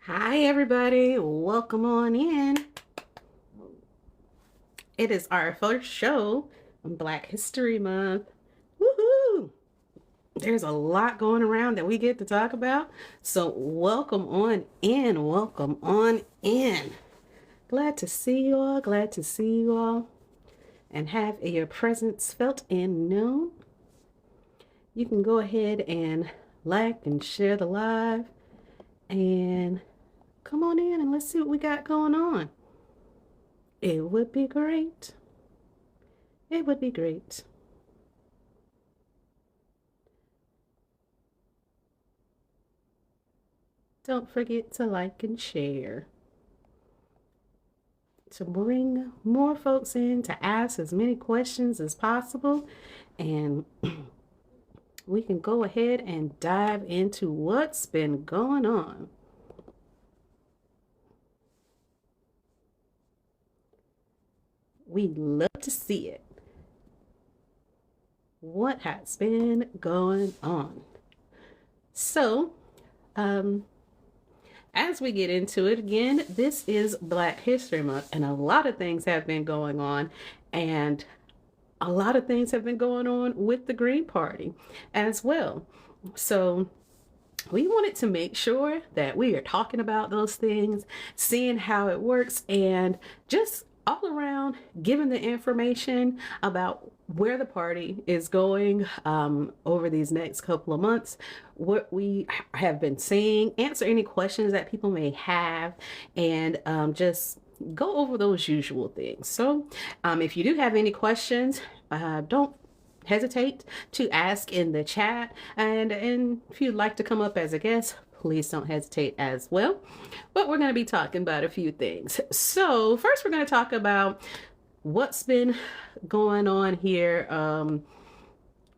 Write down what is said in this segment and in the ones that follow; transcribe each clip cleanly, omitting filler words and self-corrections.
Hi, everybody. Welcome on in. It is our first show on Black History Month. Woohoo! There's a lot going around that we get to talk about. So, welcome on in. Welcome on in. Glad to see you all. Glad to see you all. And have your presence felt and known. You can go ahead and like and share the live. And come on in and let's see what we got going on. It would be great. It would be great. Don't forget to like and share to bring more folks in to ask as many questions as possible. And we can go ahead and dive into what's been going on. We love to see it. What has been going on? So, as we get into it again, this is Black History Month, and a lot of things have been going on, and a lot of things have been going on with the Green Party as well. So, we wanted to make sure that we are talking about those things, seeing how it works, and just all around giving the information about where the party is going over these next couple of months, what we have been seeing, answer any questions that people may have, and just go over those usual things. So if you do have any questions, don't hesitate to ask in the chat, and if you'd like to come up as a guest, please don't hesitate as well. But we're going to be talking about a few things. So first we're going to talk about what's been going on here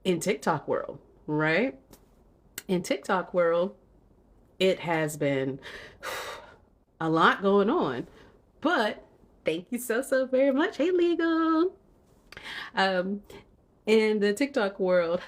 in TikTok world, right? In TikTok world, it has been a lot going on, but thank you so very much. Hey, Legal. In the TikTok world,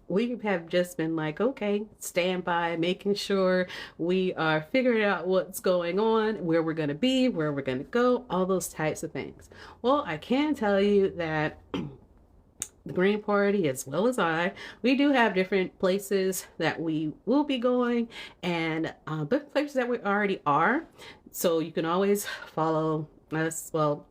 we have just been like, okay, stand by, making sure we are figuring out what's going on, where we're going to be, where we're going to go, all those types of things. Well, I can tell you that the Green Party, as well as we do have different places that we will be going, and but places that we already are. So you can always follow us, well,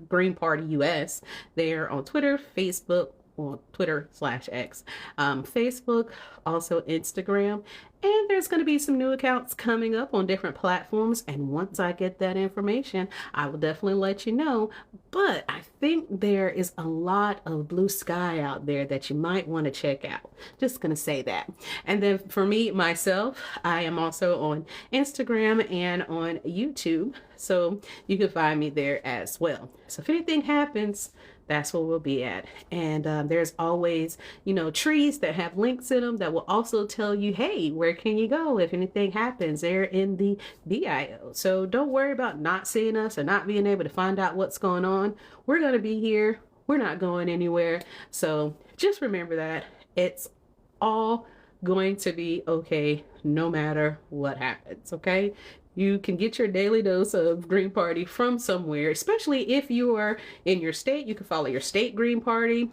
Green Party US, there on Twitter, Facebook, well, Twitter/X, Facebook, also Instagram. And there's going to be some new accounts coming up on different platforms. And once I get that information, I will definitely let you know. But I think there is a lot of blue sky out there that you might want to check out. Just going to say that. And then for me, myself, I am also on Instagram and on YouTube. So you can find me there as well. So if anything happens, that's where we'll be at. And there's always, trees that have links in them that will also tell you, hey, where can you go if anything happens? They're in the bio. So don't worry about not seeing us or not being able to find out what's going on. We're going to be here. We're not going anywhere. So just remember that it's all going to be okay no matter what happens, okay? You can get your daily dose of Green Party from somewhere, especially if you are in your state. You can follow your state Green Party,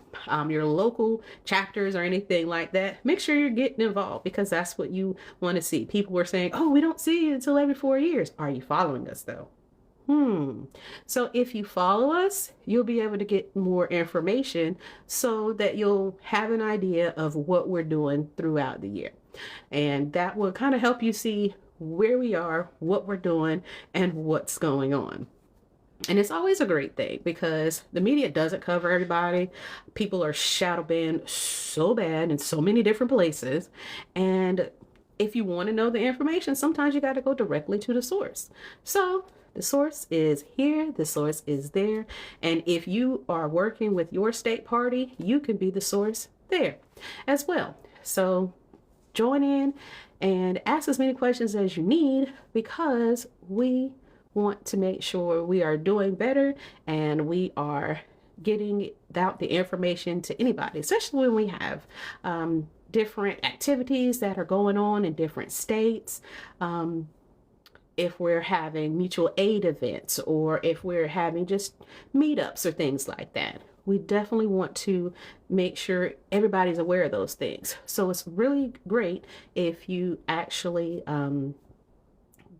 your local chapters or anything like that. Make sure you're getting involved because that's what you want to see. People were saying, oh, we don't see you until every 4 years. Are you following us though? So if you follow us, you'll be able to get more information so that you'll have an idea of what we're doing throughout the year. And that will kind of help you see where we are, what we're doing, and what's going on. And it's always a great thing because the media doesn't cover everybody. People are shadow banned so bad in so many different places. And if you want to know the information, sometimes you got to go directly to the source. So the source is here, the source is there. And if you are working with your state party, you can be the source there as well. So join in and ask as many questions as you need because we want to make sure we are doing better and we are getting out the information to anybody, especially when we have different activities that are going on in different states. if we're having mutual aid events or if we're having just meetups or things like that. We definitely want to make sure everybody's aware of those things. So it's really great if you actually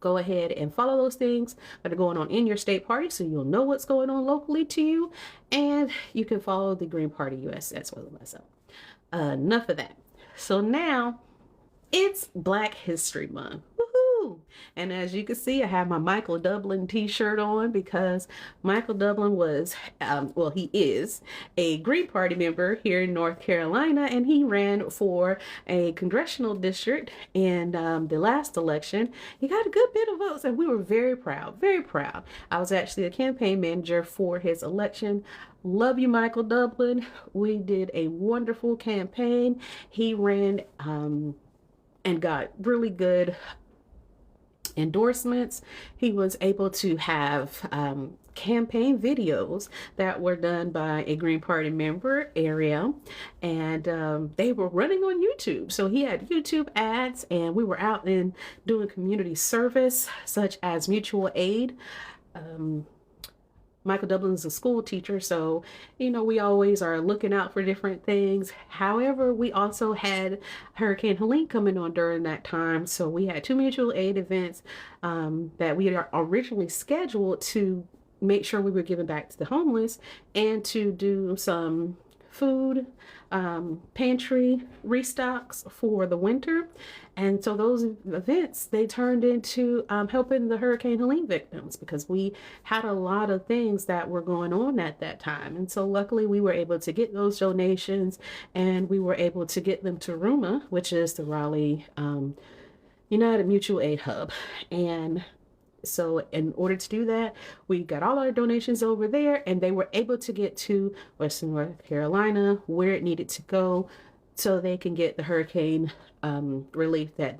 go ahead and follow those things that are going on in your state party so you'll know what's going on locally to you, and you can follow the Green Party US as well as myself. Enough of that. So now it's Black History Month. Woohoo! And as you can see, I have my Michael Dublin t-shirt on because Michael Dublin was, well, he is a Green Party member here in North Carolina, and he ran for a congressional district in the last election. He got a good bit of votes, and we were very proud, very proud. I was actually a campaign manager for his election. Love you, Michael Dublin. We did a wonderful campaign. He ran and got really good endorsements. He was able to have campaign videos that were done by a Green Party member, Ariel, and they were running on YouTube. So he had YouTube ads, and we were out and doing community service such as mutual aid. Michael Dublin's a school teacher, so, you know, we always are looking out for different things. However, we also had Hurricane Helene coming on during that time, so we had 2 mutual aid events that we are originally scheduled to make sure we were giving back to the homeless and to do some food pantry restocks for the winter. And so those events, they turned into helping the Hurricane Helene victims, because we had a lot of things that were going on at that time. And so luckily we were able to get those donations, and we were able to get them to RUMA, which is the Raleigh United Mutual Aid Hub. And so in order to do that, we got all our donations over there, and they were able to get to Western North Carolina where it needed to go so they can get the hurricane aid relief that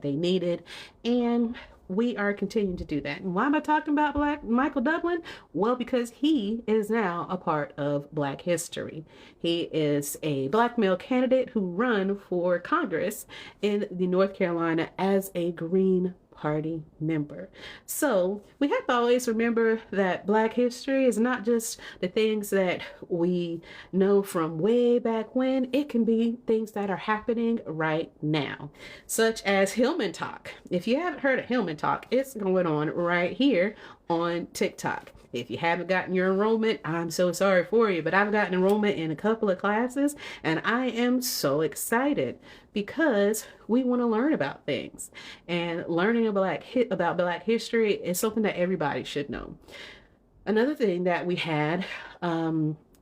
they needed. And we are continuing to do that. And why am I talking about Michael Dublin? Well, because he is now a part of Black history. He is a Black male candidate who ran for Congress in the North Carolina as a Green Party member. So we have to always remember that Black history is not just the things that we know from way back when. It can be things that are happening right now, such as Hillman Talk. If you haven't heard of Hillman Talk, it's going on right here on TikTok. If you haven't gotten your enrollment, I'm so sorry for you, but I've gotten enrollment in a couple of classes, and I am so excited because we want to learn about things. And learning about Black history is something that everybody should know. Another thing that we had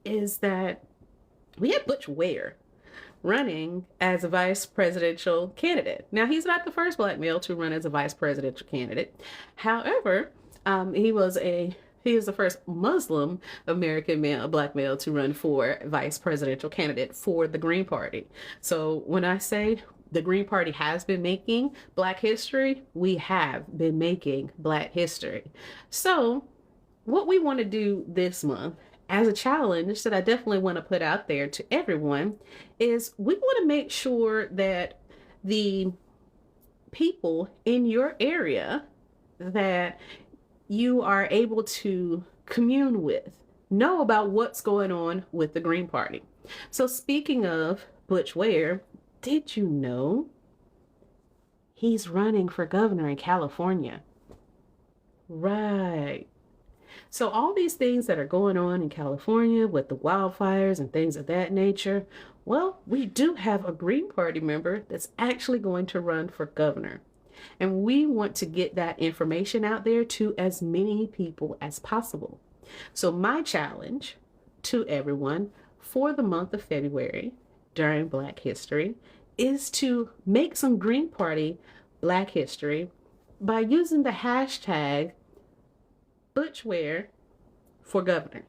is that we had Butch Ware running as a vice presidential candidate. Now, he's not the first Black male to run as a vice presidential candidate. However, he was the first Muslim American Black male to run for vice presidential candidate for the Green Party. So when I say the Green Party has been making Black history, we have been making Black history. So what we want to do this month as a challenge that I definitely want to put out there to everyone is we want to make sure that the people in your area that you are able to commune with know about what's going on with the Green Party. So speaking of Butch Ware, did you know he's running for governor in California? Right. So all these things that are going on in California with the wildfires and things of that nature, well, we do have a Green Party member that's actually going to run for governor. And we want to get that information out there to as many people as possible. So my challenge to everyone for the month of February during Black History is to make some Green Party Black history by using the hashtag Butch Ware for governor.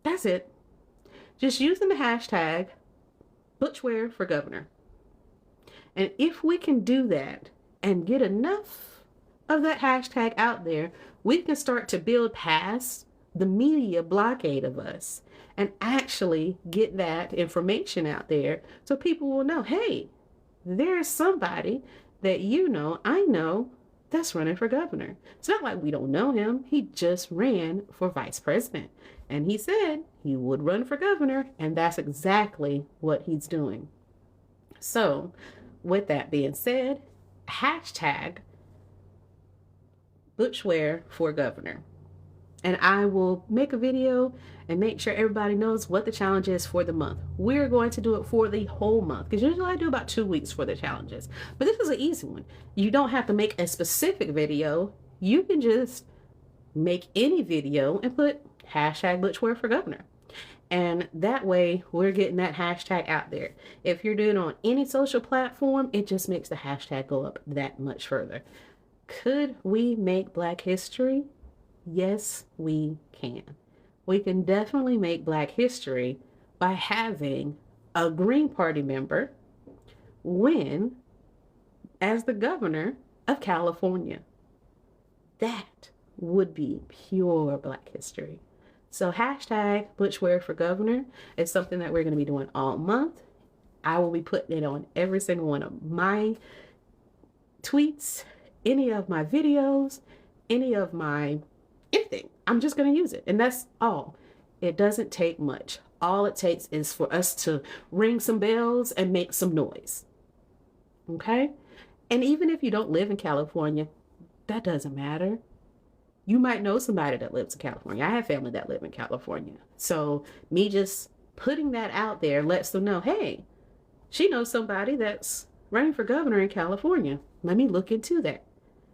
That's it. Just using the hashtag Butch Ware for governor. And if we can do that and get enough of that hashtag out there, we can start to build past the media blockade of us and actually get that information out there so people will know, hey, there's somebody that I know that's running for governor. It's not like we don't know him. He just ran for vice president. And he said he would run for governor, and that's exactly what he's doing. So, with that being said, hashtag Butchwear for governor. And I will make a video and make sure everybody knows what the challenge is for the month. We're going to do it for the whole month, because usually I do about 2 weeks for the challenges. But this is an easy one. You don't have to make a specific video. You can just make any video and put hashtag Butchwear for governor. And that way we're getting that hashtag out there. If you're doing it on any social platform, it just makes the hashtag go up that much further. Could we make Black history? Yes, we can. We can definitely make Black history by having a Green Party member win as the governor of California. That would be pure Black history. So hashtag Butchwear for governor is something that we're going to be doing all month. I will be putting it on every single one of my tweets, any of my videos, any of my anything. I'm just going to use it. And that's all. It doesn't take much. All it takes is for us to ring some bells and make some noise. Okay? And even if you don't live in California, that doesn't matter. You might know somebody that lives in California. I have family that live in California. So me just putting that out there lets them know, hey, she knows somebody that's running for governor in California. Let me look into that.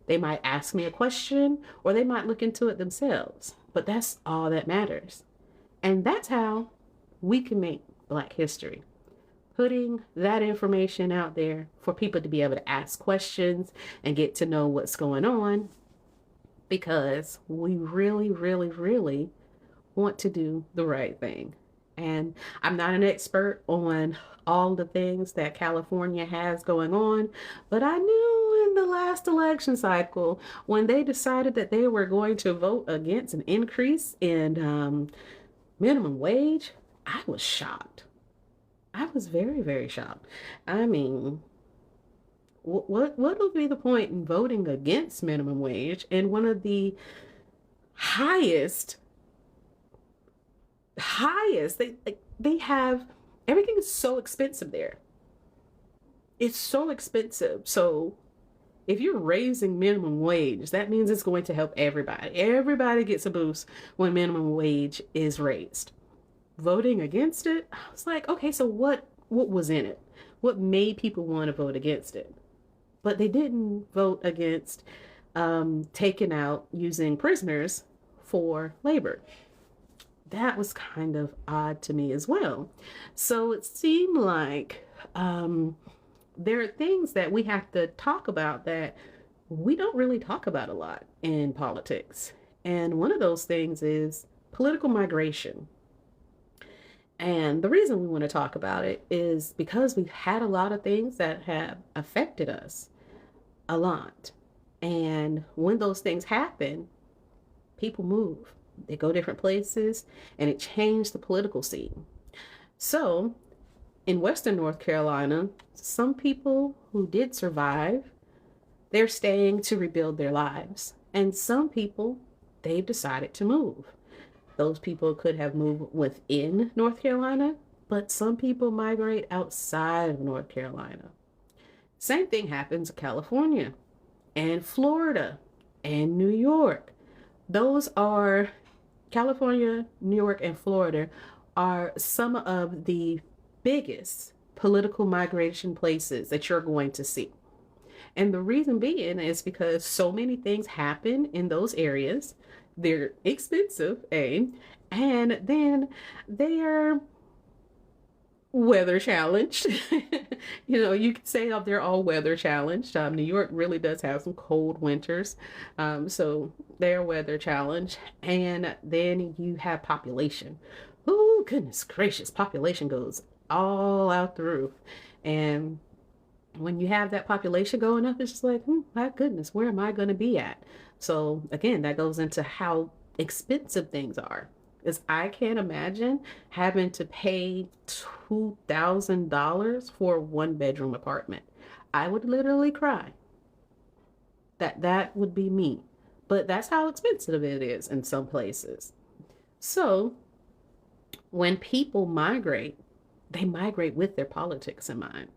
They might ask me a question, or they might look into it themselves. But that's all that matters. And that's how we can make Black history. Putting that information out there for people to be able to ask questions and get to know what's going on. Because we really, really, really want to do the right thing. And I'm not an expert on all the things that California has going on, but I knew in the last election cycle, when they decided that they were going to vote against an increase in minimum wage, I was shocked. I was very, very shocked. I mean, what would be the point in voting against minimum wage in one of the highest they have, everything is so expensive there. It's so expensive. So if you're raising minimum wage, that means it's going to help everybody. Everybody gets a boost when minimum wage is raised. Voting against it, I was like, okay, so what was in it? What made people want to vote against it? But they didn't vote against taking out using prisoners for labor. That was kind of odd to me as well. So it seemed like there are things that we have to talk about that we don't really talk about a lot in politics. And one of those things is political migration. And the reason we want to talk about it is because we've had a lot of things that have affected us a lot. And when those things happen, people move. They go different places, and it changed the political scene. So in Western North Carolina, some people who did survive, they're staying to rebuild their lives. And some people, they've decided to move. Those people could have moved within North Carolina, but some people migrate outside of North Carolina. Same thing happens in California and Florida and New York. Those are California, New York, and Florida are some of the biggest political migration places that you're going to see. And the reason being is because so many things happen in those areas. They're expensive, and then they're weather challenged. You could say they're all weather challenged. New York really does have some cold winters, so they're weather challenged. And then you have population. Oh, goodness gracious, population goes all out the roof. And when you have that population going up, it's just like, my goodness, where am I going to be at? So again, that goes into how expensive things are. Because I can't imagine having to pay $2,000 for a one-bedroom apartment. I would literally cry. That would be me. But that's how expensive it is in some places. So when people migrate, they migrate with their politics in mind.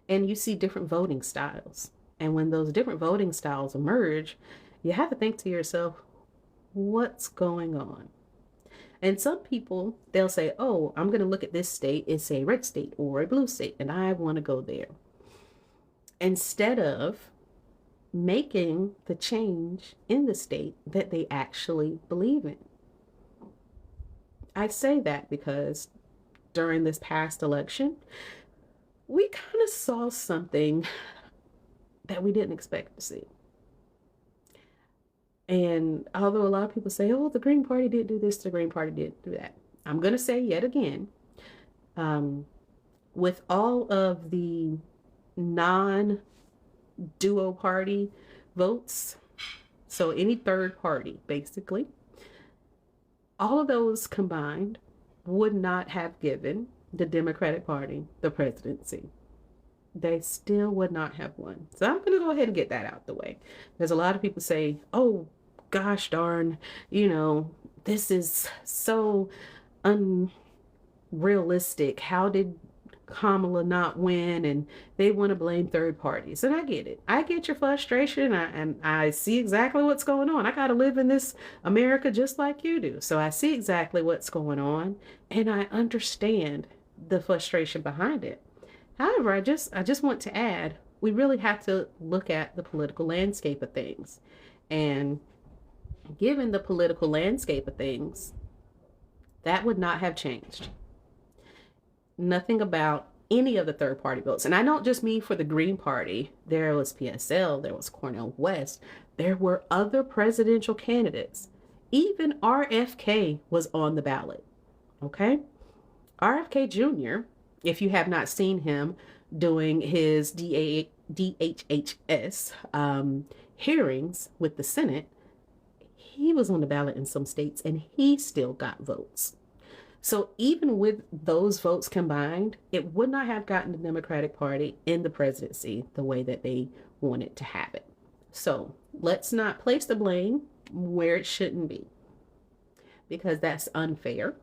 And you see different voting styles. And when those different voting styles emerge, you have to think to yourself, what's going on? And some people, they'll say, oh, I'm going to look at this state. It's a red state or a blue state, and I want to go there. Instead of making the change in the state that they actually believe in. I say that because during this past election, we kind of saw something that we didn't expect to see. And although a lot of people say, oh, the Green Party did do this, the Green Party did do that, I'm going to say yet again, with all of the non-duo party votes, so any third party, basically, all of those combined would not have given the Democratic Party the presidency. They still would not have won. So I'm going to go ahead and get that out the way. There's a lot of people say, oh, gosh darn, this is so unrealistic. How did Kamala not win? And they want to blame third parties. And I get it. I get your frustration, and I see exactly what's going on. I got to live in this America just like you do. So I see exactly what's going on, and I understand the frustration behind it. However, I just want to add, we really have to look at the political landscape of things. And given the political landscape of things, that would not have changed. Nothing about any of the third party votes. And I don't just mean for the Green Party. There was PSL, there was Cornel West, there were other presidential candidates. Even RFK was on the ballot. Okay? RFK Jr., if you have not seen him doing his DHHS hearings with the Senate, he was on the ballot in some states and he still got votes. So even with those votes combined, it would not have gotten the Democratic Party in the presidency the way that they wanted to have it. So let's not place the blame where it shouldn't be, because that's unfair.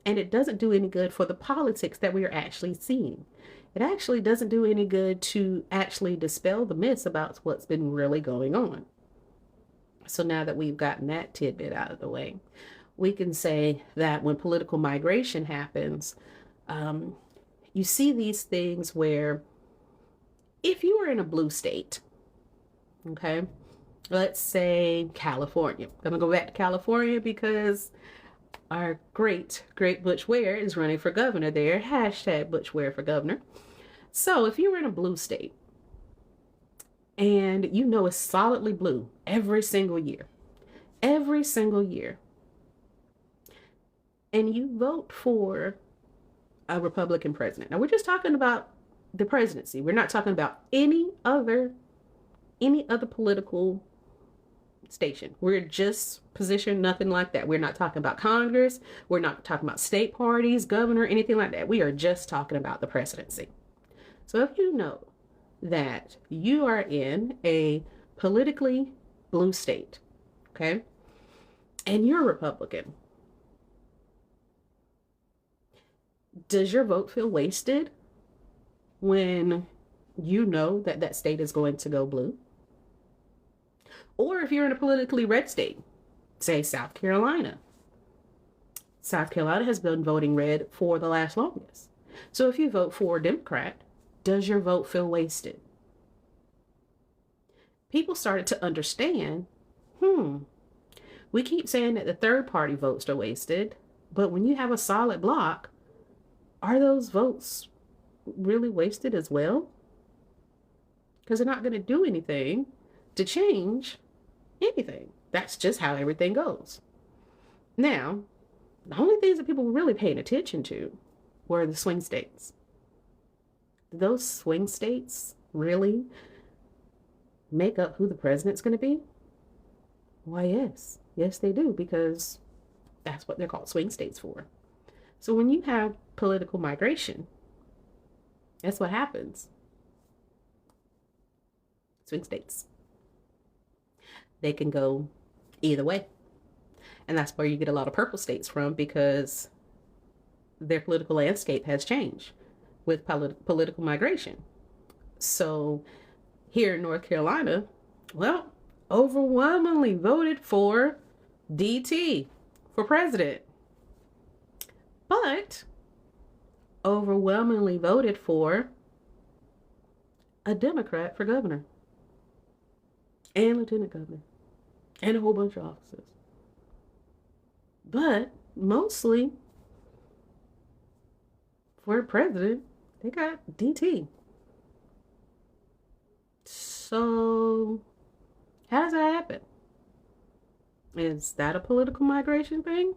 And it doesn't do any good for the politics that we are actually seeing. It actually doesn't do any good to actually dispel the myths about what's been really going on. So now that we've gotten that tidbit out of the way, we can say that when political migration happens, you see these things where if you were in a blue state, okay, let's say California. I'm going to go back to California because our great Butch Ware is running for governor there. Hashtag Butch Ware for governor. So if you were in a blue state and it's solidly blue every single year, and you vote for a Republican president. Now we're just talking about the presidency. We're not talking about any other political station. We're just positioned, nothing like that. We're not talking about Congress. We're not talking about state parties, governor, anything like that. We are just talking about the presidency. So if you know that you are in a politically blue state, okay, and you're a Republican, does your vote feel wasted when you know that that state is going to go blue? Or if you're in a politically red state, say South Carolina. South Carolina has been voting red for the last longest. So if you vote for a Democrat, does your vote feel wasted? People started to understand, we keep saying that the third party votes are wasted, but when you have a solid block, are those votes really wasted as well? Because they're not going to do anything to change anything. That's just how everything goes. Now, the only things that people were really paying attention to were the swing states. Do those swing states really make up who the president's going to be? Why, yes. Yes, they do, because that's what they're called swing states for. So when you have political migration, that's what happens. Swing states. They can go either way. And that's where you get a lot of purple states from, because their political landscape has changed with political migration. So here in North Carolina, well, overwhelmingly voted for DT for president, but overwhelmingly voted for a Democrat for governor and lieutenant governor and a whole bunch of offices. But mostly for president, they got DT. So how does that happen? Is that a political migration thing?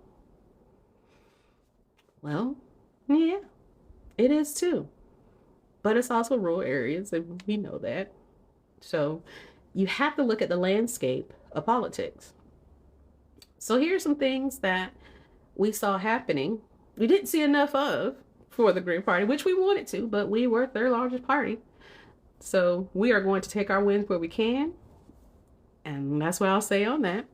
Well, yeah, it is too. But it's also rural areas, and we know that. So you have to look at the landscape of politics. So here's some things that we saw happening. We didn't see enough of for the Green Party, which we wanted to, but we were their largest party. So we are going to take our wins where we can. And that's what I'll say on that.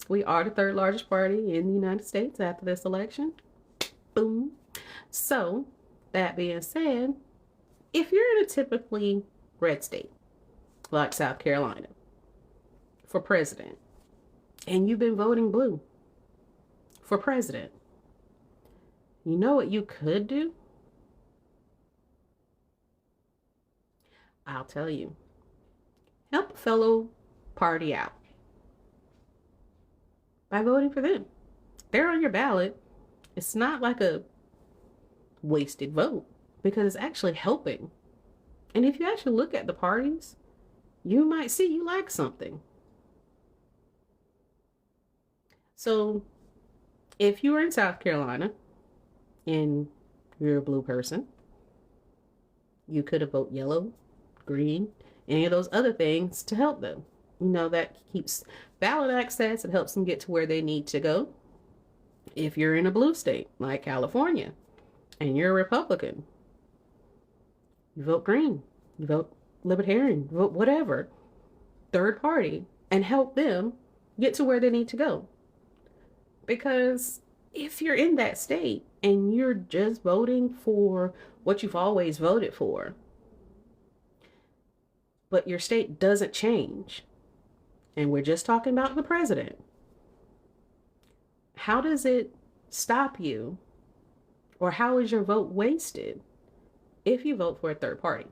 We are the third largest party in the United States after this election. Boom. So that being said, if you're in a typically red state, like South Carolina, for president, and you've been voting blue for president, you know what you could do? I'll tell you. Help a fellow party out by voting for them. They're on your ballot. It's not like a wasted vote, because it's actually helping. And if you actually look at the parties, you might see you like something. So if you are in South Carolina and you're a blue person, you could have voted yellow, green, any of those other things to help them. You know, that keeps ballot access. It helps them get to where they need to go. If you're in a blue state like California and you're a Republican, you vote green, you vote libertarian, you vote whatever, third party, and help them get to where they need to go. Because if you're in that state and you're just voting for what you've always voted for, but your state doesn't change, and we're just talking about the president, how does it stop you, or how is your vote wasted if you vote for a third party?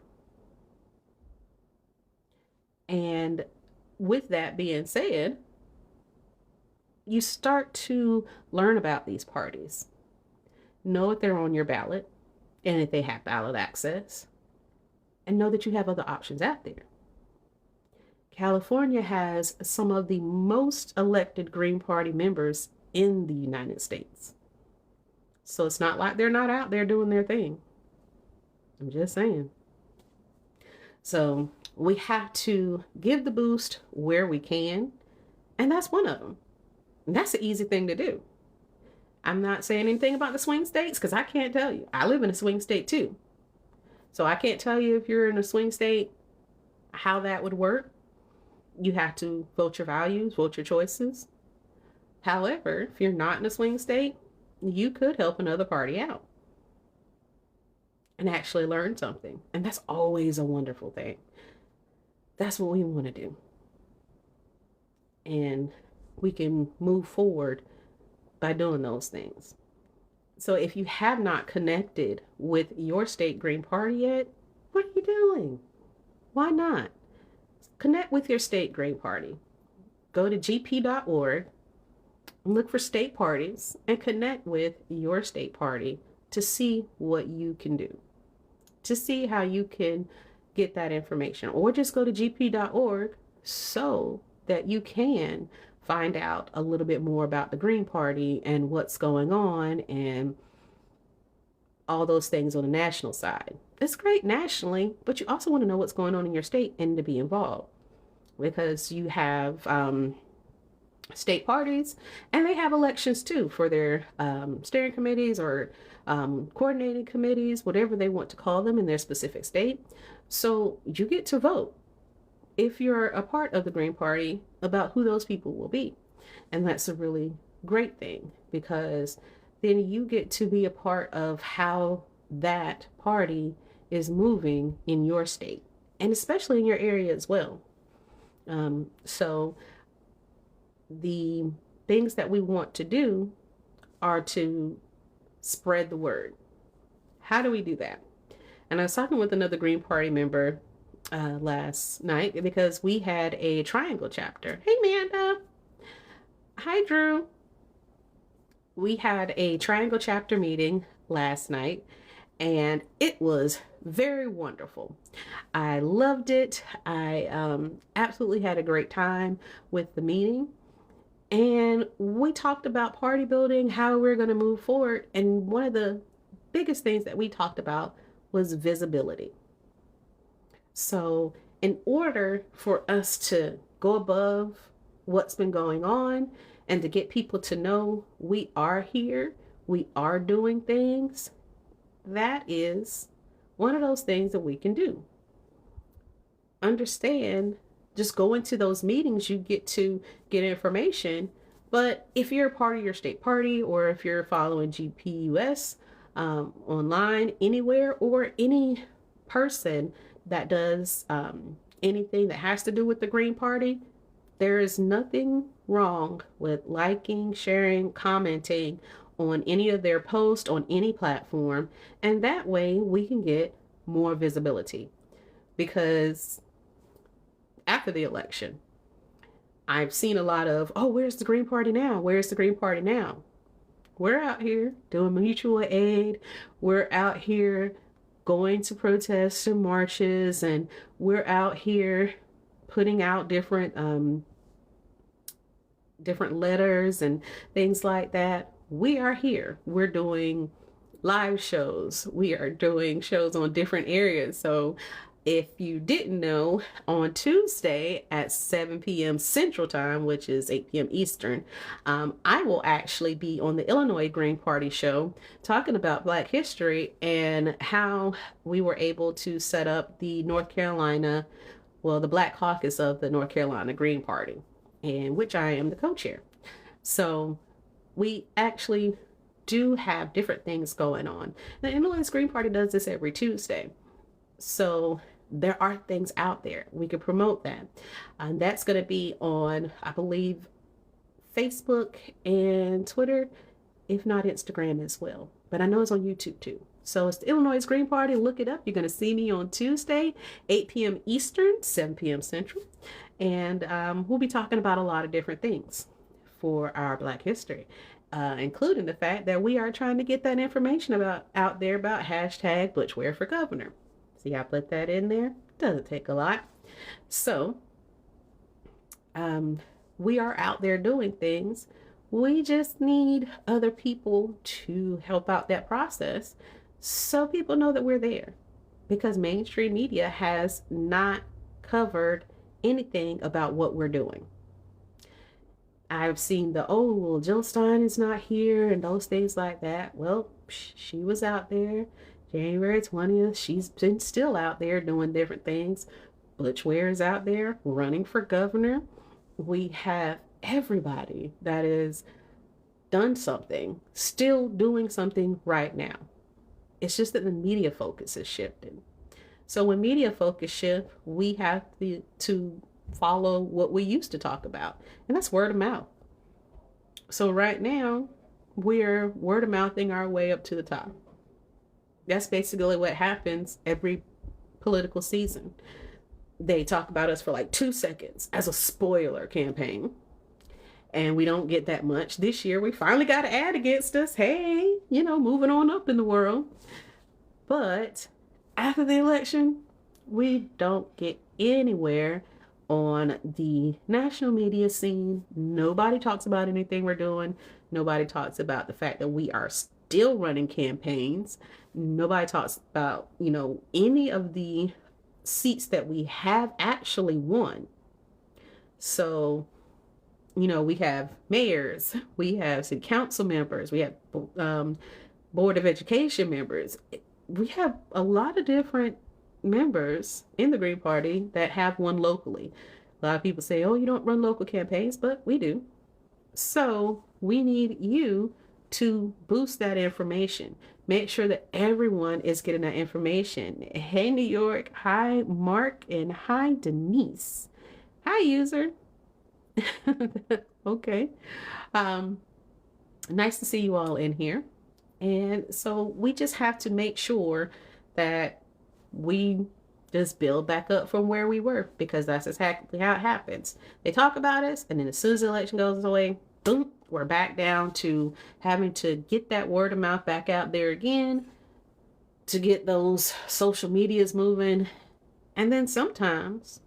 And with that being said, you start to learn about these parties, know if they're on your ballot and if they have ballot access, and know that you have other options out there. California has some of the most elected Green Party members in the United States. So it's not like they're not out there doing their thing. I'm just saying. So we have to give the boost where we can, and that's one of them. And that's an easy thing to do. I'm not saying anything about the swing states because I can't tell you. I live in a swing state too. So I can't tell you if you're in a swing state how that would work. You have to vote your values, vote your choices. However, if you're not in a swing state, you could help another party out and actually learn something. And that's always a wonderful thing. That's what we want to do. And we can move forward by doing those things. So if you have not connected with your state Green Party yet, what are you doing? Why not? Connect with your state Green Party. Go to gp.org, look for state parties, and connect with your state party to see what you can do, to see how you can get that information. Or just go to gp.org so that you can find out a little bit more about the Green Party and what's going on and all those things on the national side. It's great nationally, but you also want to know what's going on in your state and to be involved, because you have state parties and they have elections too for their steering committees or coordinating committees, whatever they want to call them in their specific state. So you get to vote. if you're a part of the Green Party, about who those people will be. And that's a really great thing, because then you get to be a part of how that party is moving in your state, and especially in your area as well. So the things that we want to do are to spread the word. How do we do that? And I was talking with another Green Party member last night, because we had a triangle chapter. Hey, Amanda. Hi, Drew. We had a triangle chapter meeting last night, and it was very wonderful. I loved it. I absolutely had a great time with the meeting. And we talked about party building, how we're going to move forward. And one of the biggest things that we talked about was visibility. So, in order for us to go above what's been going on and to get people to know we are here, we are doing things, that is one of those things that we can do. Understand, just go into those meetings, you get to get information. But if you're a part of your state party, or if you're following GPUS online, anywhere, or any person that does anything that has to do with the Green Party, there is nothing wrong with liking, sharing, commenting on any of their posts on any platform. And that way we can get more visibility. Because after the election, I've seen a lot of, oh, where's the Green Party now? Where's the Green Party now? We're out here doing mutual aid. We're out here going to protests and marches, and we're out here putting out different letters and things like that. We are here. We're doing live shows. We are doing shows on different areas. So if you didn't know, on Tuesday at 7 p.m. Central Time, which is 8 p.m. Eastern, I will actually be on the Illinois Green Party show talking about Black history and how we were able to set up the the Black Caucus of the North Carolina Green Party, in which I am the co-chair. So we actually do have different things going on. The Illinois Green Party does this every Tuesday. So there are things out there. We can promote that. And that's going to be on, I believe, Facebook and Twitter, if not Instagram as well. But I know it's on YouTube too. So it's the Illinois Green Party. Look it up. You're going to see me on Tuesday, 8 p.m. Eastern, 7 p.m. Central. And we'll be talking about a lot of different things for our Black history, including the fact that we are trying to get that information out there about hashtag Butchwear for Governor. See, I put that in there. Doesn't take a lot. So we are out there doing things. We just need other people to help out that process, so people know that we're there, because mainstream media has not covered anything about what we're doing. I've seen well, Jill Stein is not here and those things like that. Well, she was out there January 20th. She's been still out there doing different things. Butch Ware is out there running for governor. We have everybody that has done something, still doing something right now. It's just that the media focus is shifting. So when media focus shift, we have to follow what we used to talk about, and that's word of mouth. So right now, we're word of mouthing our way up to the top. That's basically what happens every political season. They talk about us for like 2 seconds as a spoiler campaign, and we don't get that much. This year, we finally got an ad against us. Hey, moving on up in the world. But after the election, we don't get anywhere on the national media scene. Nobody talks about anything we're doing. Nobody talks about the fact that we are still running campaigns. Nobody talks about, any of the seats that we have actually won. So, we have mayors, we have city council members, we have board of education members. We have a lot of different members in the Green Party that have one locally. A lot of people say, oh, you don't run local campaigns, but we do. So we need you to boost that information. Make sure that everyone is getting that information. Hey, New York. Hi, Mark. And hi, Denise. Hi, user. Okay. Um, Nice to see you all in here. And so we just have to make sure that we just build back up from where we were, because that's exactly how it happens. They talk about us, and then as soon as the election goes away, boom, we're back down to having to get that word of mouth back out there again to get those social medias moving. And then sometimes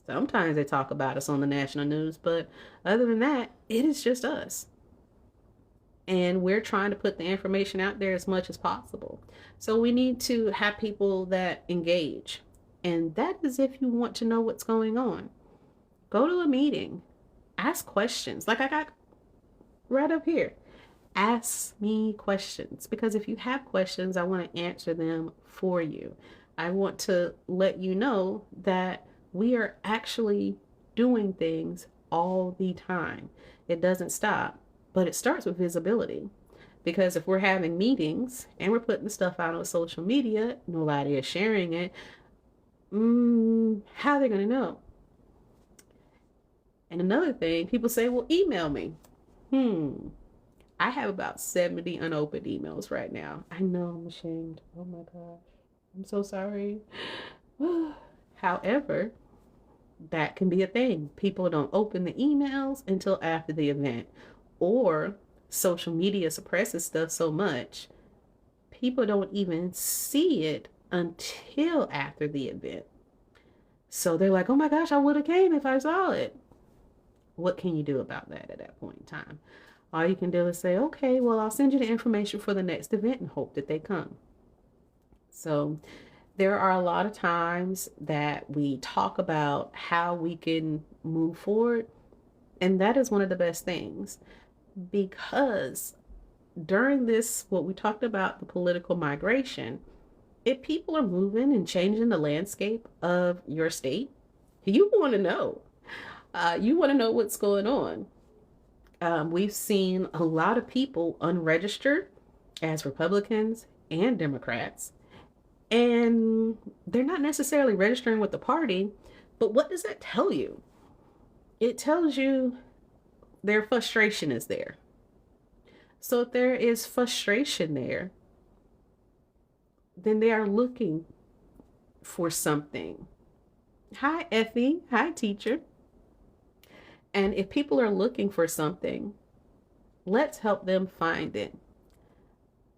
they talk about us on the national news, but other than that, it is just us. And we're trying to put the information out there as much as possible. So we need to have people that engage. And that is if you want to know what's going on. Go to a meeting. Ask questions. Like I got right up here. Ask me questions. Because if you have questions, I want to answer them for you. I want to let you know that we are actually doing things all the time. It doesn't stop. But it starts with visibility, because if we're having meetings and we're putting stuff out on social media, nobody is sharing it, how are they going to know? And another thing, people say, well, email me. I have about 70 unopened emails right now. I know, I'm ashamed. Oh my gosh. I'm so sorry. However, that can be a thing. People don't open the emails until after the event. Or social media suppresses stuff so much, people don't even see it until after the event. So they're like, oh my gosh, I would have came if I saw it. What can you do about that at that point in time? All you can do is say, okay, well, I'll send you the information for the next event and hope that they come. So there are a lot of times that we talk about how we can move forward. And that is one of the best things. Because during this, what we talked about, the political migration, if people are moving and changing the landscape of your state, you want to know. You want to know what's going on. We've seen a lot of people unregistered as Republicans and Democrats, and they're not necessarily registering with the party. But what does that tell you? It tells you their frustration is there. So if there is frustration there, then they are looking for something. Hi, Effie. Hi, teacher. And if people are looking for something, let's help them find it.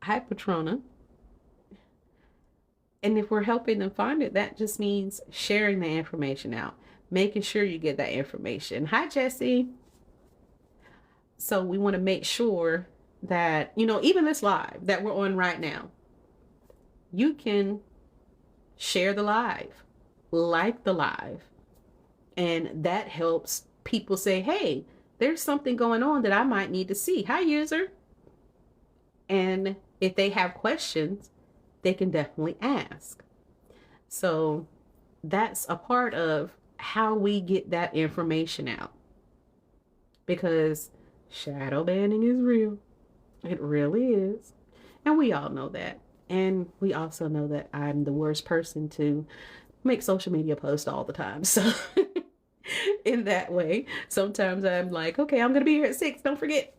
Hi, Patrona. And if we're helping them find it, that just means sharing the information out, making sure you get that information. Hi, Jesse. So we want to make sure that, even this live that we're on right now, you can share the live, like the live. And that helps people say, hey, there's something going on that I might need to see. Hi, user. And if they have questions, they can definitely ask. So that's a part of how we get that information out. Because shadow banning is real. It really is. And we all know that. And we also know that I'm the worst person to make social media posts all the time. So in that way, sometimes I'm like, okay, I'm going to be here at 6. Don't forget.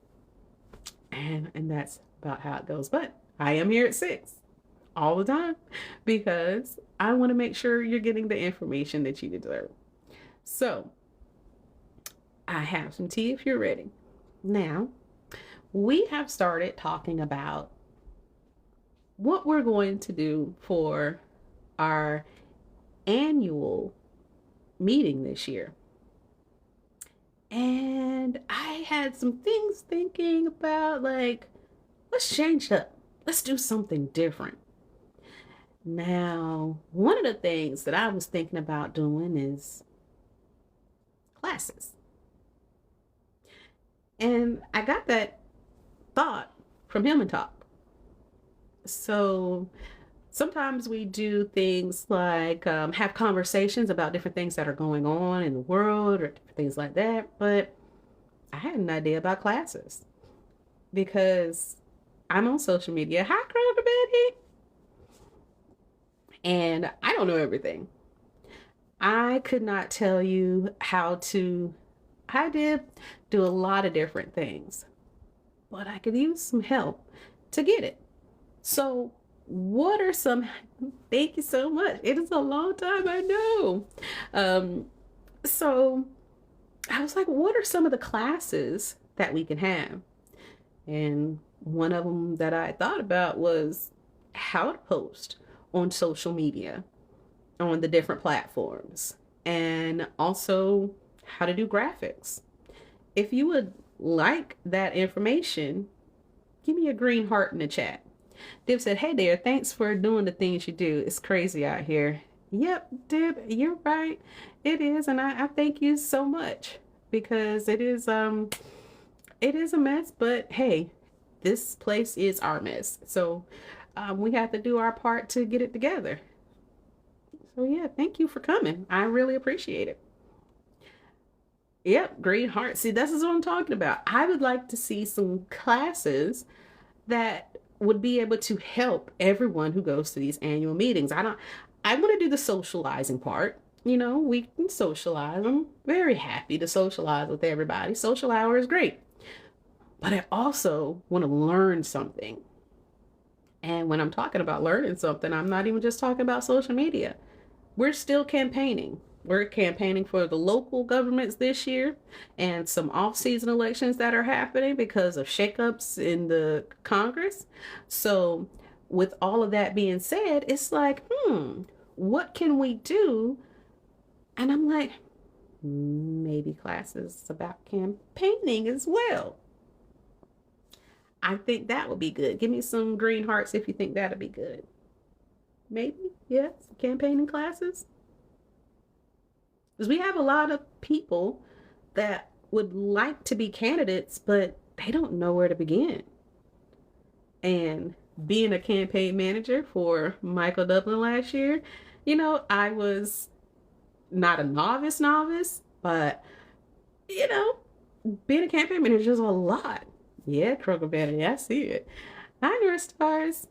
And that's about how it goes. But I am here at 6 all the time because I want to make sure you're getting the information that you deserve. So I have some tea if you're ready. Now, we have started talking about what we're going to do for our annual meeting this year. And I had some things thinking about, like, let's change it up. Let's do something different. Now, one of the things that I was thinking about doing is classes. And I got that thought from Him and Talk. So Sometimes we do things like have conversations about different things that are going on in the world or different things like that. But I had an idea about classes because I'm on social media. Hi, Kroger Betty. And I don't know everything. I could not tell you how to, I did do a lot of different things, but I could use some help to get it. So, what are some, thank you so much. It is a long time, I know. Um, so, I was like, what are some of the classes that we can have? And one of them that I thought about was how to post on social media on the different platforms and also how to do graphics. If you would like that information, give me a green heart in the chat. Dib said, hey there, thanks for doing the things you do. It's crazy out here. Yep, Dib, you're right. It is, and I thank you so much because it is a mess, but hey, this place is our mess. So we have to do our part to get it together. So yeah, thank you for coming. I really appreciate it. Yep, green heart. See, this is what I'm talking about. I would like to see some classes that would be able to help everyone who goes to these annual meetings. I want to do the socializing part. You know, we can socialize. I'm very happy to socialize with everybody. Social hour is great. But I also want to learn something. And when I'm talking about learning something, I'm not even just talking about social media. We're still campaigning. We're campaigning for the local governments this year and some off-season elections that are happening because of shakeups in the Congress. So, with all of that being said, it's like, what can we do? And I'm like, maybe classes about campaigning as well. I think that would be good. Give me some green hearts if you think that'd be good. Maybe, yes, campaigning classes. Because we have a lot of people that would like to be candidates, but they don't know where to begin. And being a campaign manager for Michael Dublin last year, I was not a novice, but, being a campaign manager is a lot. Yeah, Kroger Vanity, I see it. Hi, North Stars.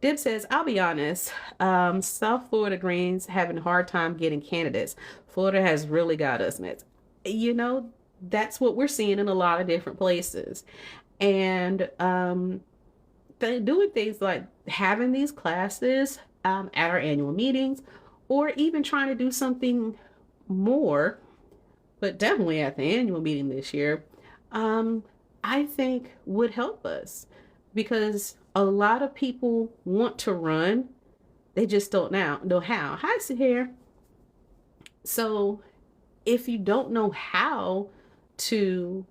Dib says, I'll be honest, South Florida Greens having a hard time getting candidates. Florida has really got us nuts. That's what we're seeing in a lot of different places. And they're doing things like having these classes at our annual meetings, or even trying to do something more, but definitely at the annual meeting this year, I think would help us because a lot of people want to run. They just don't know how. Hi, Sahir. So if you don't know how to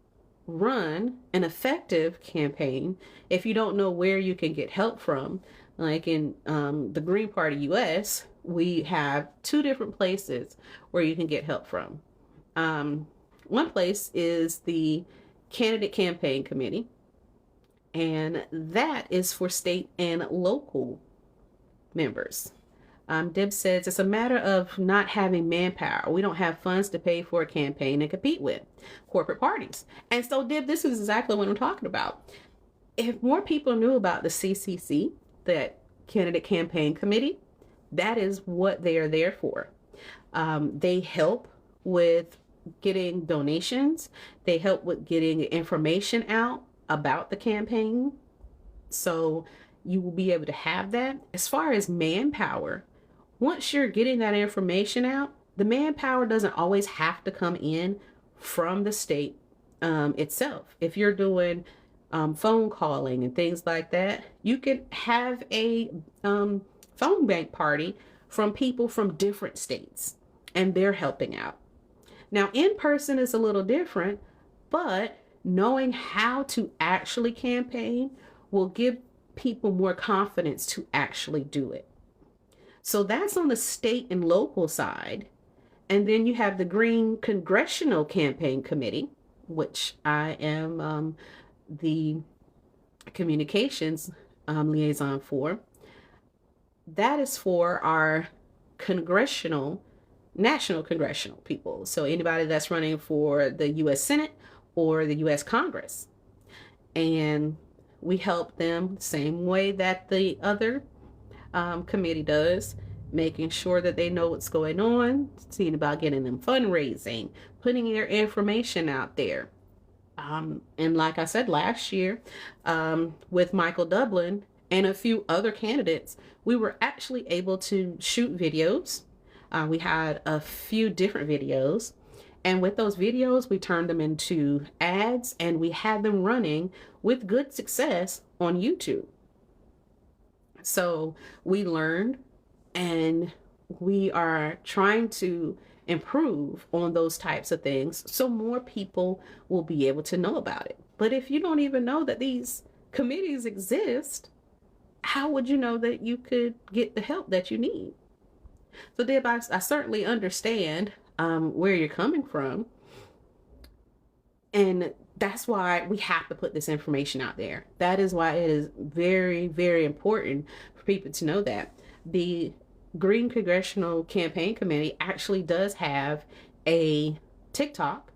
run an effective campaign, if you don't know where you can get help from, like in the Green Party US, we have two different places where you can get help from. One place is the Candidate Campaign Committee, and that is for state and local members. Deb says it's a matter of not having manpower. We don't have funds to pay for a campaign and compete with corporate parties. And so, Deb, this is exactly what I'm talking about. If more people knew about the CCC, that Candidate Campaign Committee, that is what they are there for. They help with getting donations. They help with getting information out about the campaign. So you will be able to have that. As far as manpower, once you're getting that information out, the manpower doesn't always have to come in from the state itself. If you're doing phone calling and things like that, you can have a phone bank party from people from different states, and they're helping out. Now, in person is a little different, but knowing how to actually campaign will give people more confidence to actually do it. So that's on the state and local side. And then you have the Green Congressional Campaign Committee, which I am the communications liaison for. that is for our congressional, national congressional people. So anybody that's running for the U.S. Senate or the U.S. Congress. And we help them same way that the other committee does, making sure that they know what's going on, seeing about getting them fundraising, putting their information out there. And like I said last year, with Michael Dublin and a few other candidates, we were actually able to shoot videos. We had a few different videos. And with those videos, we turned them into ads and we had them running with good success on YouTube. So we learned, and we are trying to improve on those types of things so more people will be able to know about it. But if you don't even know that these committees exist, how would you know that you could get the help that you need? So Deb, I certainly understand where you're coming from. And that's why we have to put this information out there. That is why it is very, very important for people to know that. The Green Congressional Campaign Committee actually does have a TikTok.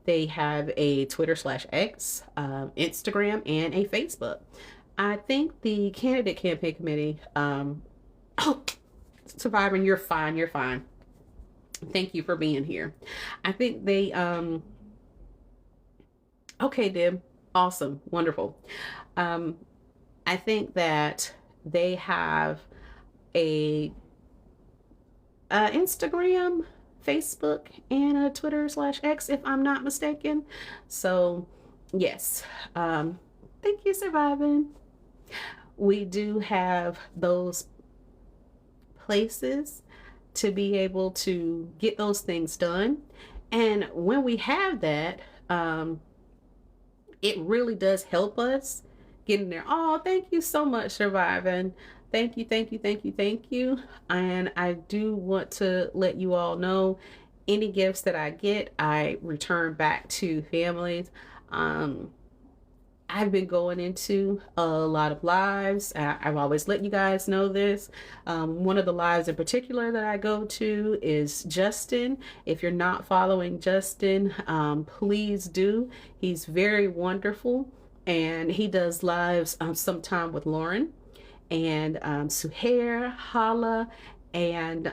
They have a Twitter/X, Instagram, and a Facebook. I think the Candidate Campaign Committee, Survivor, you're fine, you're fine. Thank you for being here. I think they, okay, Deb, awesome, wonderful. I think that they have a Instagram, Facebook, and a Twitter/X, if I'm not mistaken. So yes, thank you, Surviving. We do have those places to be able to get those things done. And when we have that, it really does help us get in there. Oh, thank you so much, Surviving. Thank you, thank you, thank you, thank you. And I do want to let you all know, any gifts that I get, I return back to families. I've been going into a lot of lives. I've always let you guys know this. One of the lives in particular that I go to is Justin. If you're not following Justin, please do. He's very wonderful, and he does lives sometime with Lauren and Suhair, Hala, and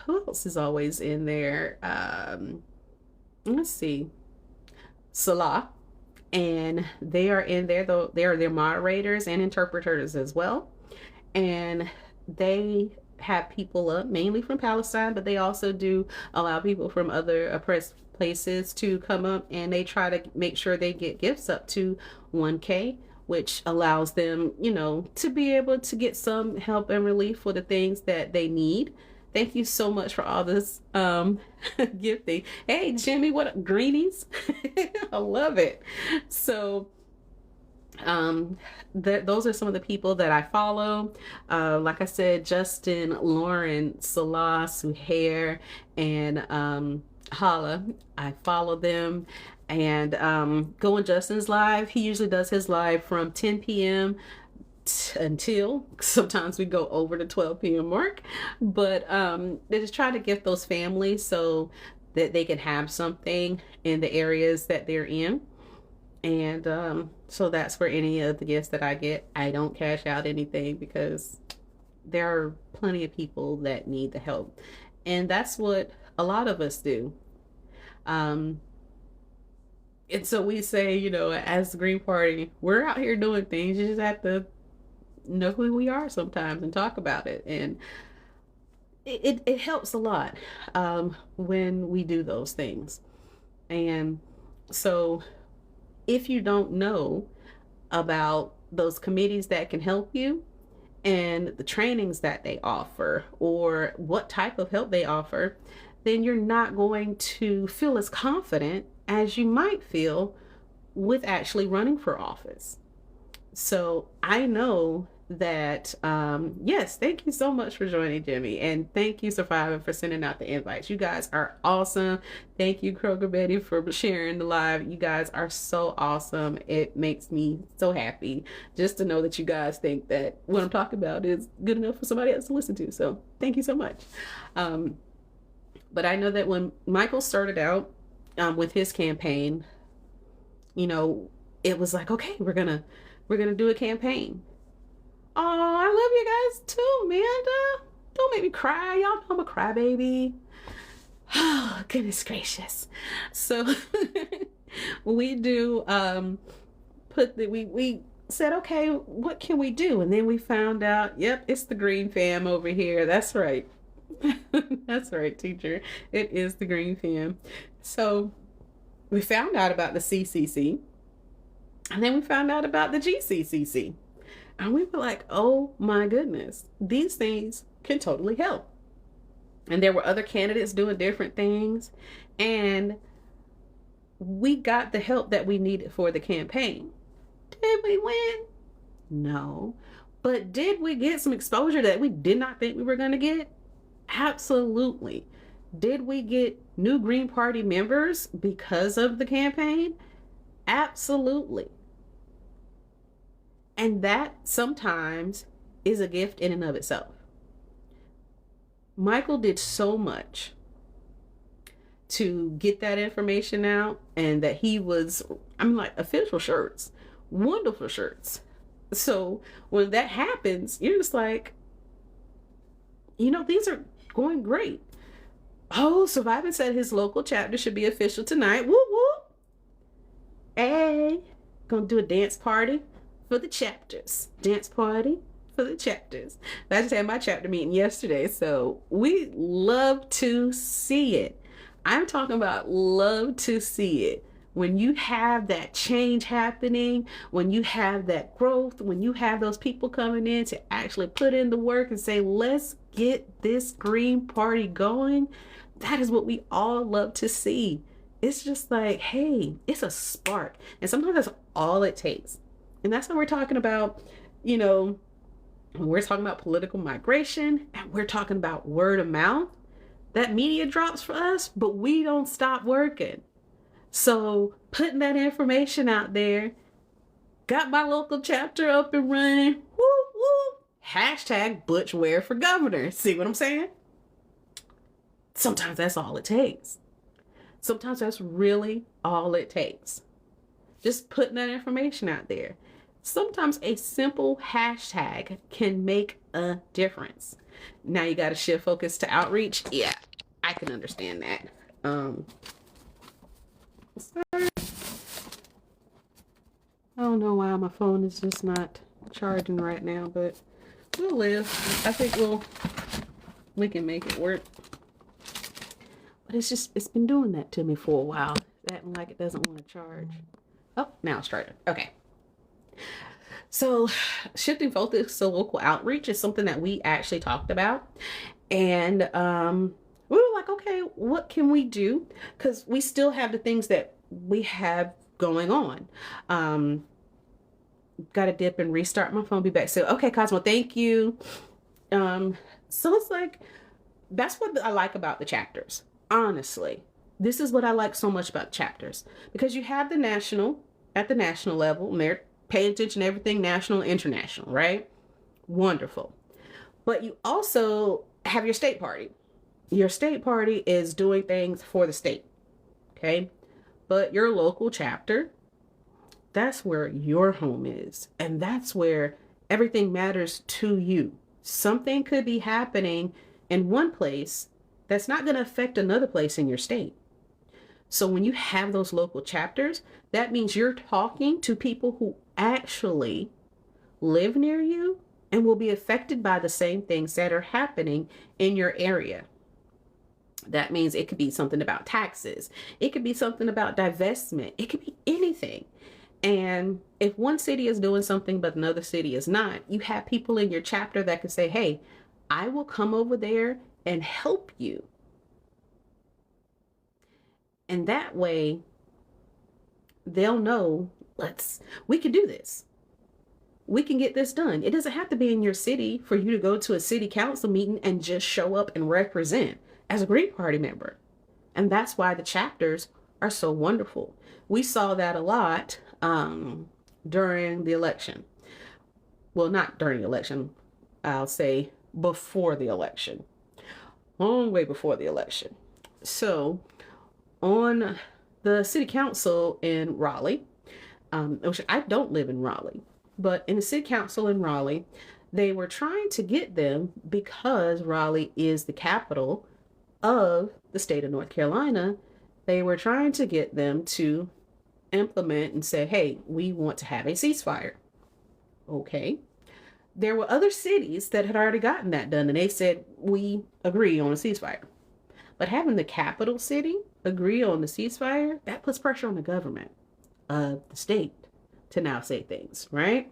who else is always in there? Let's see, Salah. And they are in there, though they are their moderators and interpreters as well. And they have people up mainly from Palestine, but they also do allow people from other oppressed places to come up, and they try to make sure they get gifts up to 1K, which allows them, you know, to be able to get some help and relief for the things that they need. Thank you so much for all this gifting. Hey, Jimmy, what up, greenies? I love it. So those are some of the people that I follow. Like I said, Justin, Lauren, Salah, Suhair, and Hala. I follow them. And go on Justin's live. He usually does his live from 10 p.m. until sometimes we go over the 12 p.m. mark, but they just try to get those families so that they can have something in the areas that they're in. And so that's for any of the gifts that I get. I don't cash out anything because there are plenty of people that need the help, and that's what a lot of us do. And so we say, you know, as the Green Party, we're out here doing things. You just have to know who we are sometimes and talk about it, and it helps a lot when we do those things. And so if you don't know about those committees that can help you and the trainings that they offer or what type of help they offer, then you're not going to feel as confident as you might feel with actually running for office. So I know that, yes, thank you so much for joining, Jimmy. And thank you, Survivor, for sending out the invites. You guys are awesome. Thank you, Kroger Betty, for sharing the live. You guys are so awesome. It makes me so happy just to know that you guys think that what I'm talking about is good enough for somebody else to listen to. So thank you so much. But I know that when Michael started out with his campaign, you know, it was like, okay, we're gonna do a campaign. Oh, I love you guys too, Amanda. Don't make me cry. Y'all know I'm a crybaby. Oh, goodness gracious. So we do we said, okay, what can we do? And then we found out, yep, it's the Green Fam over here. That's right. That's right, teacher. It is the Green Fam. So we found out about the CCC, and then we found out about the GCCC. And we were like, oh my goodness, these things can totally help. And there were other candidates doing different things. And we got the help that we needed for the campaign. Did we win? No. But did we get some exposure that we did not think we were going to get? Absolutely. Did we get new Green Party members because of the campaign? Absolutely. And that sometimes is a gift in and of itself. Michael did so much to get that information out, and that he was, like, official shirts, wonderful shirts. So when that happens, you're just like, these are going great. Oh, Surviving said his local chapter should be official tonight. Whoop, whoop. Hey, gonna do a dance party for the chapters. Dance party for the chapters. I just had my chapter meeting yesterday, so we love to see it. I'm talking about love to see it. When you have that change happening, when you have that growth, when you have those people coming in to actually put in the work and say, let's get this Green Party going, that is what we all love to see. It's just like, hey, it's a spark. And sometimes that's all it takes. And that's when we're talking about, when we're talking about political migration and we're talking about word of mouth, that media drops for us, but we don't stop working. So putting that information out there, got my local chapter up and running. Woo, woo. Hashtag Butch Ware for governor. See what I'm saying? Sometimes that's all it takes. Sometimes that's really all it takes. Just putting that information out there. Sometimes a simple hashtag can make a difference. Now you got to shift focus to outreach. Yeah, I can understand that. Sorry. I don't know why my phone is just not charging right now, but we'll live. I think we can make it work. But it's been doing that to me for a while. It's acting like it doesn't want to charge. Oh, now it's starting. Okay. So shifting focus to local outreach is something that we actually talked about. And we were like, okay, what can we do? Because we still have the things that we have going on. Got to dip and restart my phone, be back. So, okay, Cosmo, thank you. So it's like, that's what I like about the chapters. Honestly, this is what I like so much about chapters, because you have at the national level, and they're paying attention to everything national, international, right? Wonderful. But you also have your state party. Your state party is doing things for the state, okay? But your local chapter, that's where your home is. And that's where everything matters to you. Something could be happening in one place that's not going to affect another place in your state. So when you have those local chapters, that means you're talking to people who actually live near you and will be affected by the same things that are happening in your area. That means it could be something about taxes. It could be something about divestment. It could be anything. And if one city is doing something but another city is not, you have people in your chapter that can say, hey, I will come over there and help you. And that way, they'll know, we can do this. we can get this done. It doesn't have to be in your city for you to go to a city council meeting and just show up and represent as a Green Party member. And that's why the chapters are so wonderful. We saw that a lot during the election. Well, not during the election, I'll say before the election. Long way before the election. So on the city council in Raleigh, which I don't live in Raleigh, but in the city council in Raleigh, they were trying to get them, because Raleigh is the capital of the state of North Carolina, they were trying to get them to implement and say, hey, we want to have a ceasefire. Okay. There were other cities that had already gotten that done, and they said, we agree on a ceasefire. But having the capital city agree on the ceasefire, that puts pressure on the government of the state to now say things, right?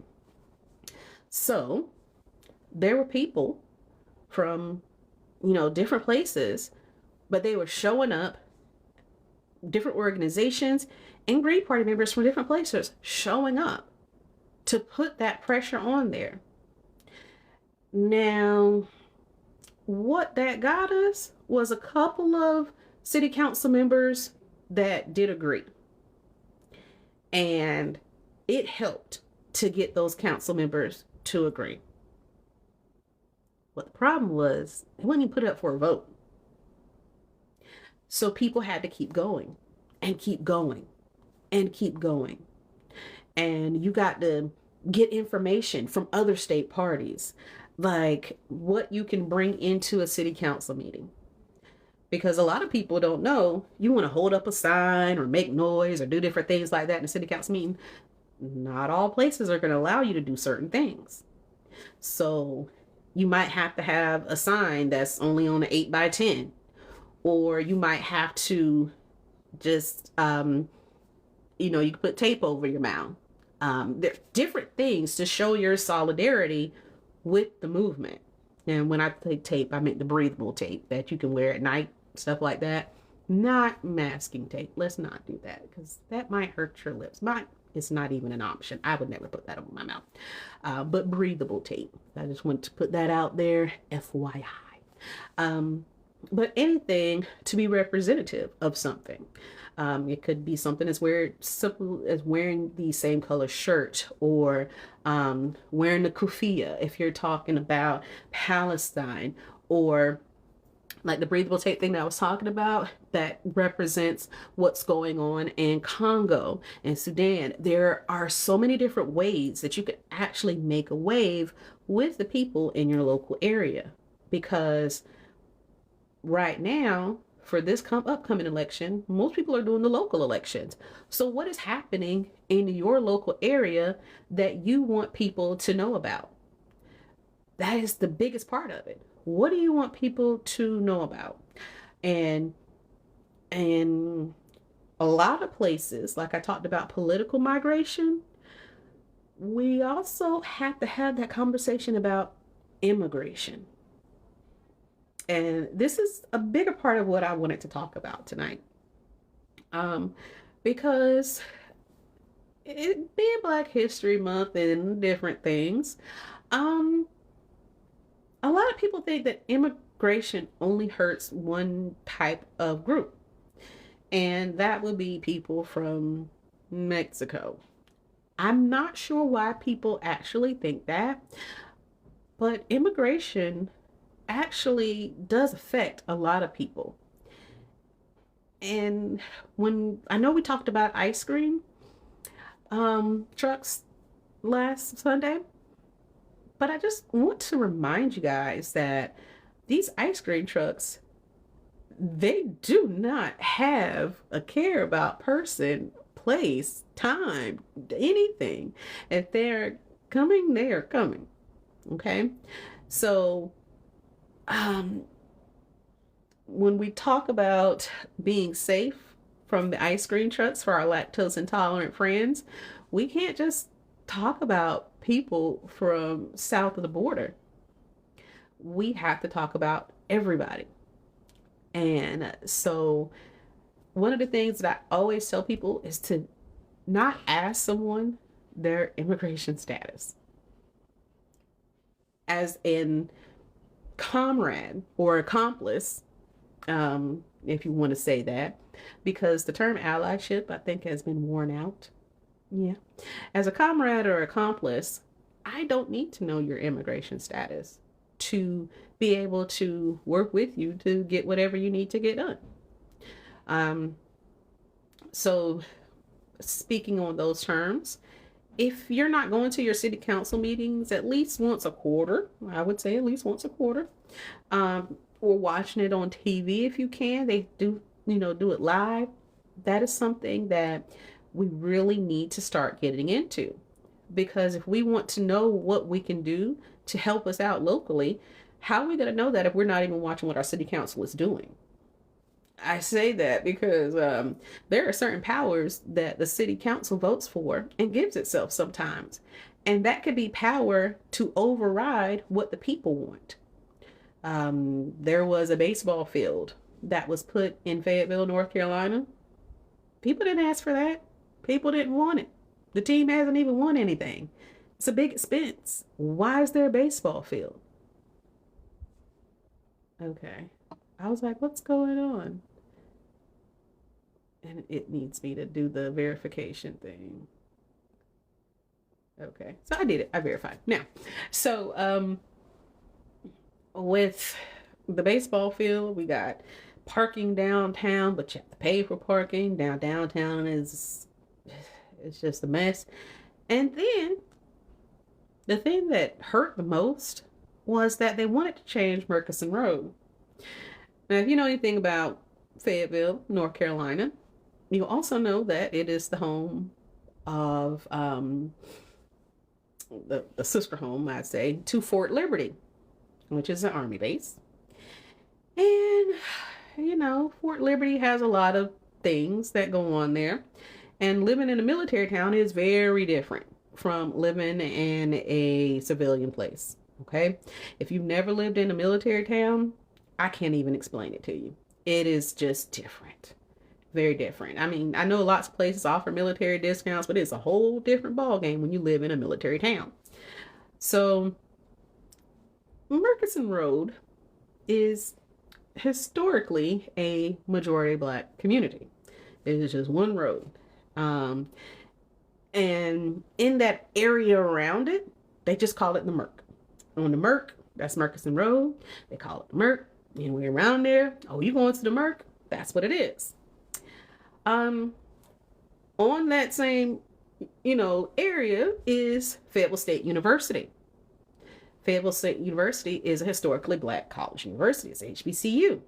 So there were people from, different places, but they were showing up, different organizations and Green Party members from different places showing up to put that pressure on there. Now, what that got us was a couple of city council members that did agree. And it helped to get those council members to agree. What the problem was, they wouldn't even put it up for a vote. So people had to keep going and keep going and keep going. And you got to get information from other state parties, like what you can bring into a city council meeting. Because a lot of people don't know, you want to hold up a sign or make noise or do different things like that in a city council meeting. Not all places are going to allow you to do certain things. So you might have to have a sign that's only on an 8x10, or you might have to just, you can put tape over your mouth. There are different things to show your solidarity with the movement. And when I say tape, I meant the breathable tape that you can wear at night, stuff like that. Not masking tape. Let's not do that, because that might hurt your lips. It's not even an option. I would never put that over my mouth. But breathable tape. I just want to put that out there, FYI. But anything to be representative of something. It could be something as simple as wearing the same color shirt, or wearing the kufiya if you're talking about Palestine, or like the breathable tape thing that I was talking about that represents what's going on in Congo and Sudan. There are so many different ways that you could actually make a wave with the people in your local area, because right now, for this upcoming election, most people are doing the local elections. So what is happening in your local area that you want people to know about? That is the biggest part of it. What do you want people to know about? And a lot of places, like I talked about political migration, we also have to have that conversation about immigration. And this is a bigger part of what I wanted to talk about tonight. Because it being Black History Month and different things, a lot of people think that immigration only hurts one type of group. And that would be people from Mexico. I'm not sure why people actually think that, but immigration actually does affect a lot of people. And when I know we talked about ice cream trucks last Sunday, but I just want to remind you guys that these ice cream trucks, they do not have a care about person, place, time, anything. If they're coming, they are coming. Okay? So when we talk about being safe from the ice cream trucks for our lactose intolerant friends, we can't just talk about people from south of the border. We have to talk about everybody. And so one of the things that I always tell people is to not ask someone their immigration status. as an comrade or accomplice, if you want to say that, because the term allyship, I think, has been worn out. Yeah. As a comrade or accomplice, I don't need to know your immigration status to be able to work with you to get whatever you need to get done. Um, so, speaking on those terms, if you're not going to your city council meetings at least once a quarter, I would say at least once a quarter, or watching it on TV if you can, they do, do it live. That is something that we really need to start getting into. Because if we want to know what we can do to help us out locally, how are we going to know that if we're not even watching what our city council is doing? I say that because there are certain powers that the city council votes for and gives itself sometimes. And that could be power to override what the people want. There was a baseball field that was put in Fayetteville, North Carolina. People didn't ask for that. People didn't want it. The team hasn't even won anything. It's a big expense. Why is there a baseball field? Okay. I was like, what's going on? And it needs me to do the verification thing. Okay. So I did it. I verified. Now, so with the baseball field, we got parking downtown, but you have to pay for parking. Downtown is it's just a mess. And then the thing that hurt the most was that they wanted to change Murchison Road. Now, if you know anything about Fayetteville, North Carolina, you also know that it is the home of the sister home, I'd say, to Fort Liberty, which is an Army base. And, Fort Liberty has a lot of things that go on there. And living in a military town is very different from living in a civilian place. Okay? If you've never lived in a military town, I can't even explain it to you. It is just different. Very different. I mean, I know lots of places offer military discounts, but it's a whole different ballgame when you live in a military town. So, Murchison Road is historically a majority Black community. It is just one road. And in that area around it, they just call it the Merc. On the Merc, that's Murchison Road. They call it the Merc. Anywhere around there, oh, you going to the Merc? That's what it is. On that same, area is Fayetteville State University. Fayetteville State University is a historically Black college university. It's HBCU.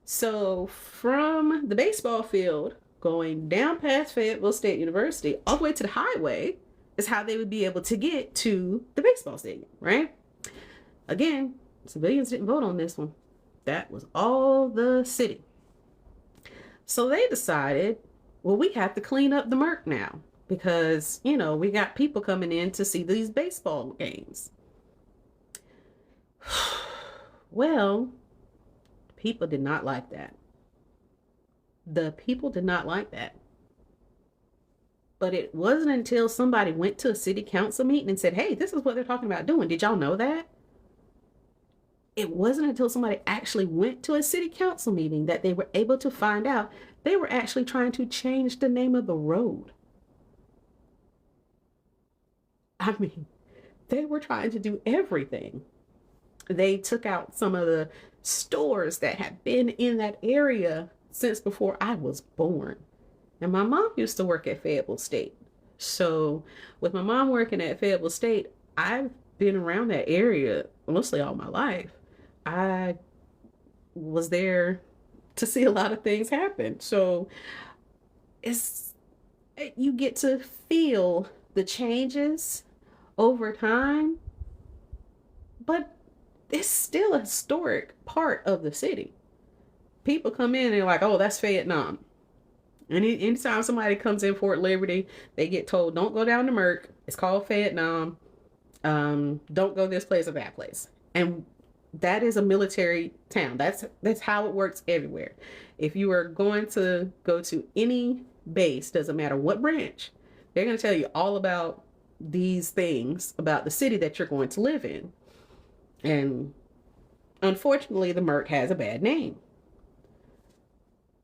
So from the baseball field going down past Fayetteville State University all the way to the highway is how they would be able to get to the baseball stadium, right? Again, civilians didn't vote on this one. That was all the city. So they decided, well, we have to clean up the Merc now because, we got people coming in to see these baseball games. Well, people did not like that. The people did not like that. But it wasn't until somebody went to a city council meeting and said, hey, this is what they're talking about doing. Did y'all know that? It wasn't until somebody actually went to a city council meeting that they were able to find out they were actually trying to change the name of the road. I mean, they were trying to do everything. They took out some of the stores that had been in that area since before I was born. And my mom used to work at Fayetteville State. So with my mom working at Fayetteville State, I've been around that area mostly all my life. I was there to see a lot of things happen. So you get to feel the changes over time, but it's still a historic part of the city. People come in and they're like, oh, that's Vietnam. And anytime somebody comes in Fort Liberty, they get told, don't go down to Merc. It's called Vietnam. Don't go this place or that place. And that is a military town. That's how it works everywhere. If you are going to go to any base, doesn't matter what branch, they're going to tell you all about these things about the city that you're going to live in. And unfortunately, the Merc has a bad name.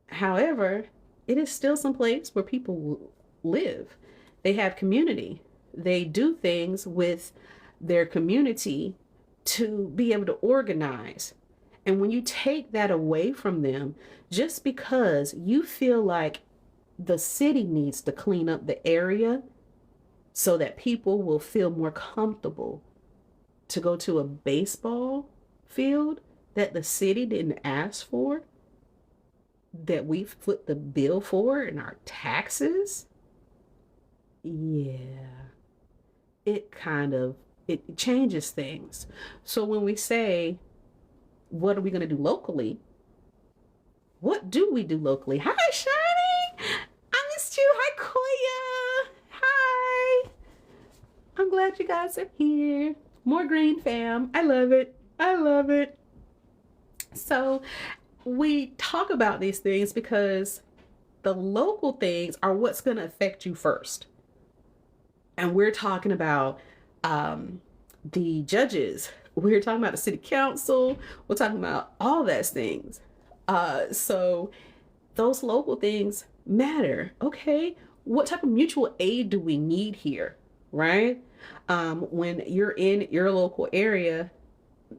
However, it is still some place where people live. They have community. They do things with their community to be able to organize. And when you take that away from them, just because you feel like the city needs to clean up the area so that people will feel more comfortable to go to a baseball field that the city didn't ask for, that we foot the bill for in our taxes, yeah, it changes things. So when we say, what are we going to do locally? What do we do locally? Hi, Shiny. I missed you. Hi, Koya. Hi. I'm glad you guys are here. More green fam. I love it. I love it. So we talk about these things because the local things are what's going to affect you first. And we're talking about the judges. We're talking about the city council. We're talking about all those things. So those local things matter. Okay, what type of mutual aid do we need here, right? When you're in your local area,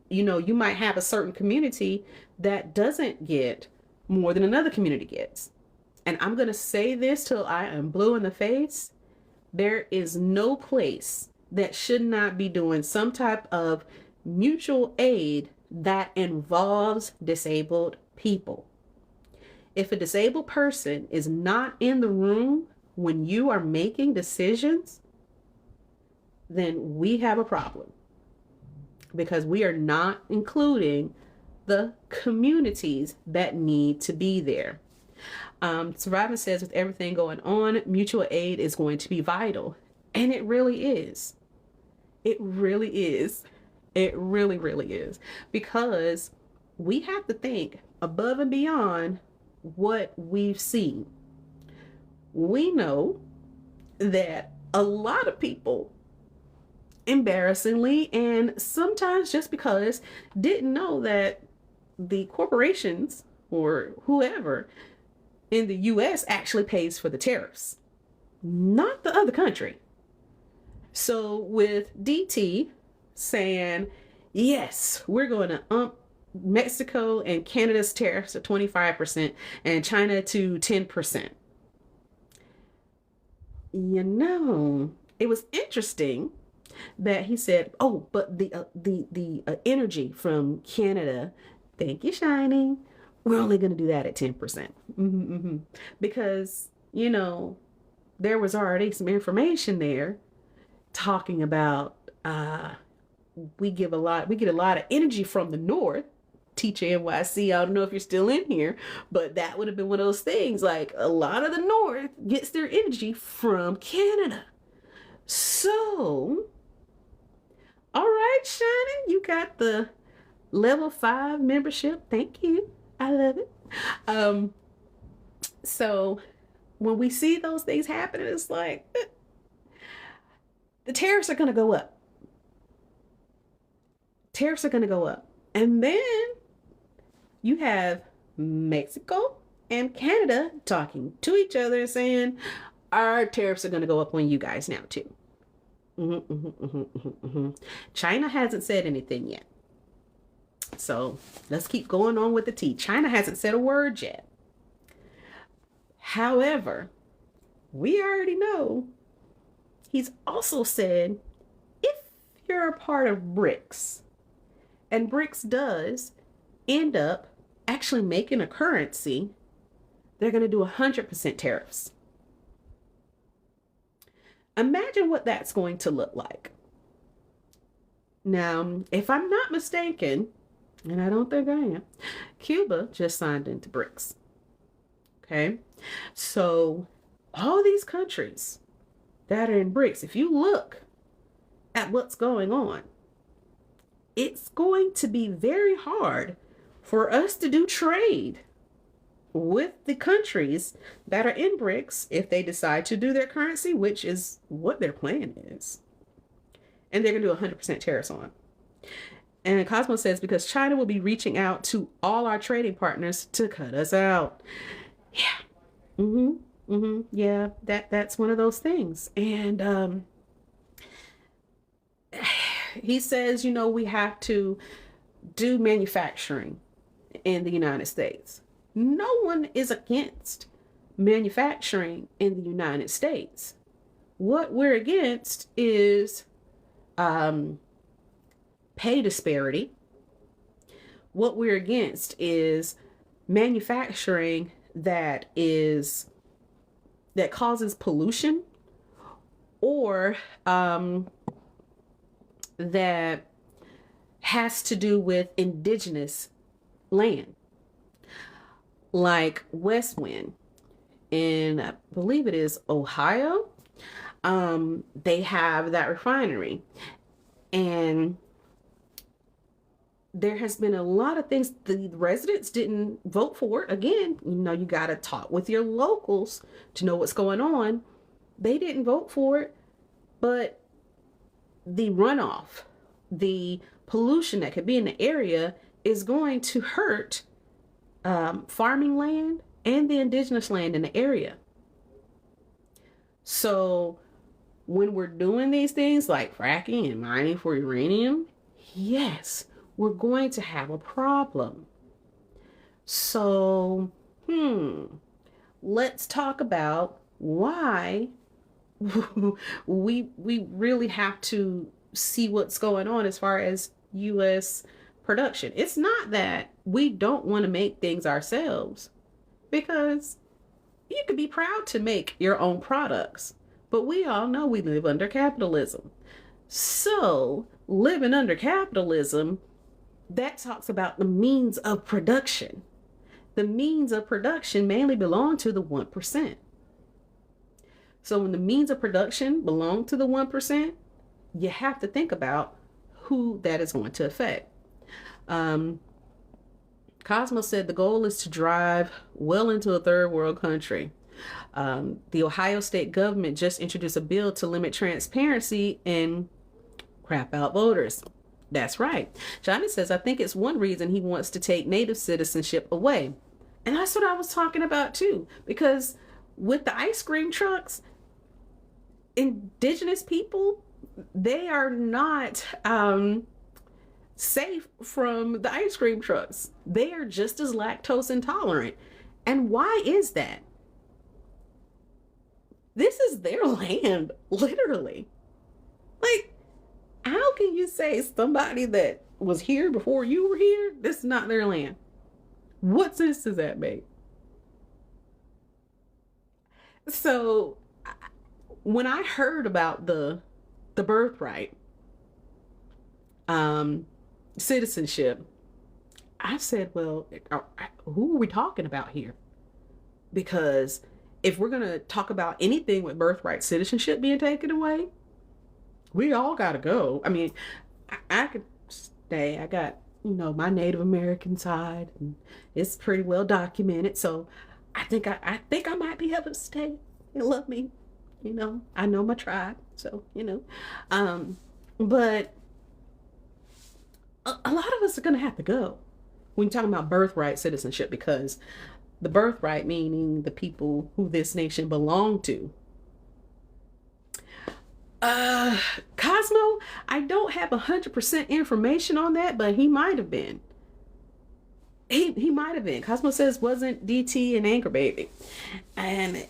you know, you might have a certain community that doesn't get more than another community gets. And I'm going to say this till I am blue in the face. There is no place that should not be doing some type of mutual aid that involves disabled people. If a disabled person is not in the room when you are making decisions, then we have a problem, because we are not including the communities that need to be there. Survivor says, with everything going on, mutual aid is going to be vital. And it really is. It really is. It really, really is. Because we have to think above and beyond what we've seen. We know that a lot of people, embarrassingly, and sometimes just because, didn't know that the corporations or whoever in the US actually pays for the tariffs, not the other country. So with DT saying, yes, we're going to ump Mexico and Canada's tariffs to 25% and China to 10%. You know, it was interesting that he said, oh, but the energy from Canada, thank you, Shining, we're only going to do that at 10%. Because, you know, there was already some information there talking about we get a lot of energy from the north. Teacher NYC, I don't know if you're still in here, but that would have been one of those things, like a lot of the north gets their energy from Canada. So, all right, Shannon, you got the level 5 membership. Thank you. I love it. So when we see those things happen, it's like the tariffs are going to go up. Tariffs are going to go up. And then you have Mexico and Canada talking to each other and saying, our tariffs are going to go up on you guys now too. China hasn't said anything yet. So let's keep going on with the tea. China hasn't said a word yet. However, we already know he's also said, if you're a part of BRICS, and BRICS does end up actually making a currency, they're going to do 100% tariffs. Imagine what that's going to look like. Now, if I'm not mistaken, and I don't think I am, Cuba just signed into BRICS. Okay, so all these countries that are in BRICS, if you look at what's going on, it's going to be very hard for us to do trade with the countries that are in BRICS if they decide to do their currency, which is what their plan is. and they're going to do 100% tariffs on. And Cosmo says, because China will be reaching out to all our trading partners to cut us out. Yeah. Yeah, that's one of those things. And he says, we have to do manufacturing in the United States. No one is against manufacturing in the United States. What we're against is pay disparity. What we're against is manufacturing that causes pollution, or that has to do with indigenous land, like West Wind in, I believe it is Ohio. They have that refinery, and there has been a lot of things the residents didn't vote for. Again, you got to talk with your locals to know what's going on. They didn't vote for it, but the runoff, the pollution that could be in the area is going to hurt farming land and the indigenous land in the area. So when we're doing these things like fracking and mining for uranium, yes, we're going to have a problem. So, let's talk about why we really have to see what's going on as far as U.S. production. It's not that we don't want to make things ourselves, because you can be proud to make your own products, but we all know we live under capitalism. So living under capitalism, that talks about the means of production. The means of production mainly belong to the 1%. So when the means of production belong to the 1%, you have to think about who that is going to affect. Cosmo said the goal is to drive well into a third world country. The Ohio state government just introduced a bill to limit transparency and crap out voters. That's right. Johnny says, I think it's one reason he wants to take native citizenship away. And that's what I was talking about too, because with the ice cream trucks, indigenous people, they are not safe from the ice cream trucks. They are just as lactose intolerant. And why is that? This is their land, literally. Like, how can you say somebody that was here before you were here, this is not their land? What sense does that make? So when I heard about the birthright citizenship, I said, well, who are we talking about here? Because if we're going to talk about anything with birthright citizenship being taken away, we all got to go. I mean, I could stay. I got, my Native American side, and it's pretty well documented. So I think I might be able to stay and love me. I know my tribe. So, but a lot of us are going to have to go when you're talking about birthright citizenship, because the birthright meaning the people who this nation belonged to. Cosmo, I don't have 100% information on that, but he might have been. He might have been. Cosmo says, wasn't DT an anchor baby? And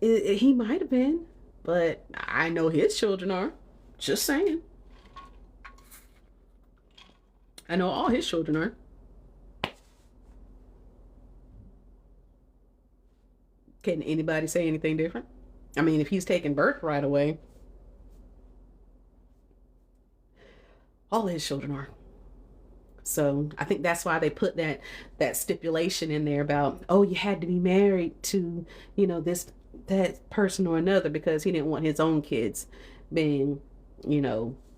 he might have been, but I know his children are. Just saying. I know all his children are. Can anybody say anything different? I mean, if he's taking birthright away, all his children are. So I think that's why they put that stipulation in there about, oh, you had to be married to, that person or another, because he didn't want his own kids being,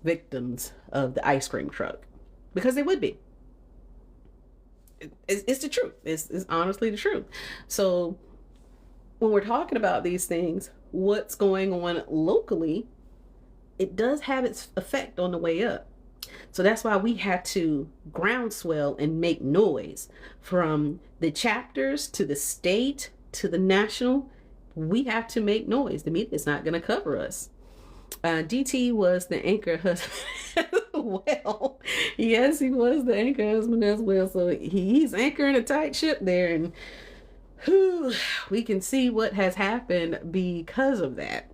victims of the ice cream truck, because they would be. It's the truth. It's honestly the truth. So when we're talking about these things, what's going on locally it does have its effect on the way up. So that's why we had to groundswell and make noise from the chapters to the state to the national. We have to make noise. The media is not going to cover us. DT was the anchor husband as well. Yes, he was the anchor husband as well. So he's anchoring a tight ship there, and we can see what has happened because of that.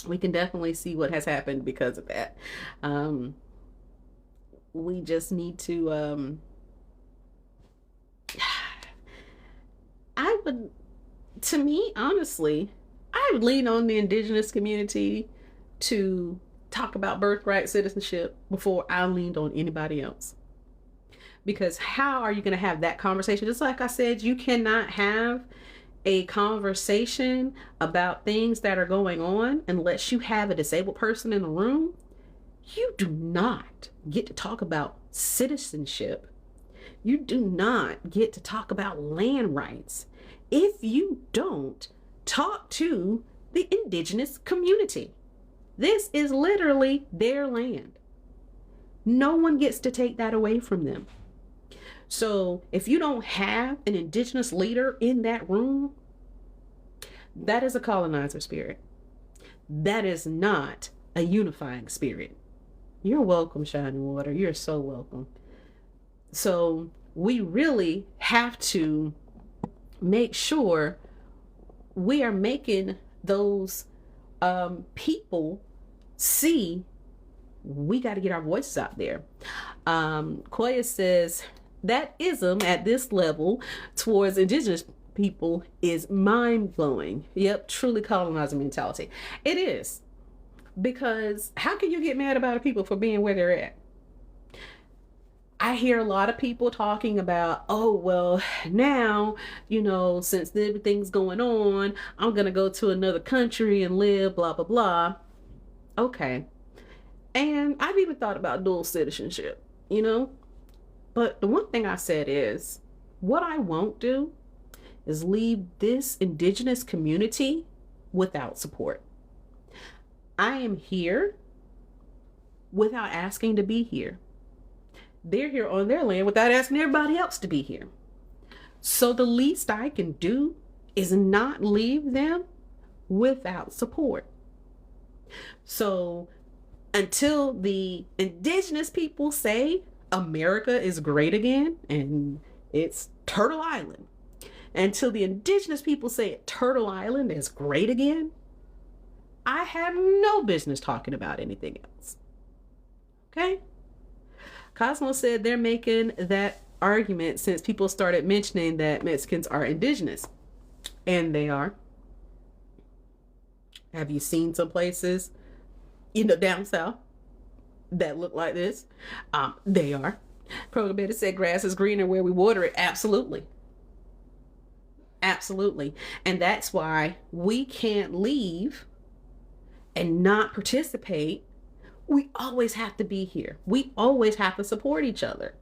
We can definitely see what has happened because of that. We just need to to me, honestly, I would lean on the indigenous community to talk about birthright citizenship before I leaned on anybody else. Because how are you going to have that conversation? Just like I said, you cannot have a conversation about things that are going on unless you have a disabled person in the room. You do not get to talk about citizenship. You do not get to talk about land rights if you don't talk to the indigenous community. This is literally their land. No one gets to take that away from them. So if you don't have an indigenous leader in that room, that is a colonizer spirit. That is not a unifying spirit. You're welcome, Shining Water. You're so welcome. So we really have to make sure we are making those people see we got to get our voices out there. Koya says that ism at this level towards indigenous people is mind-blowing. Yep, truly colonizer mentality. It is. Because how can you get mad about people for being where they're at? I hear a lot of people talking about, oh, well, now, since everything's going on, I'm going to go to another country and live, blah, blah, blah. Okay. And I've even thought about dual citizenship, But the one thing I said is, what I won't do is leave this indigenous community without support. I am here without asking to be here. They're here on their land without asking everybody else to be here. So the least I can do is not leave them without support. So until the indigenous people say America is great again and it's Turtle Island, until the indigenous people say Turtle Island is great again, I have no business talking about anything else. Okay? Cosmo said they're making that argument since people started mentioning that Mexicans are indigenous. And they are. Have you seen some places, down south that look like this? They are. Proto said grass is greener where we water it. Absolutely. Absolutely. And that's why we can't leave and not participate. We always have to be here. We always have to support each other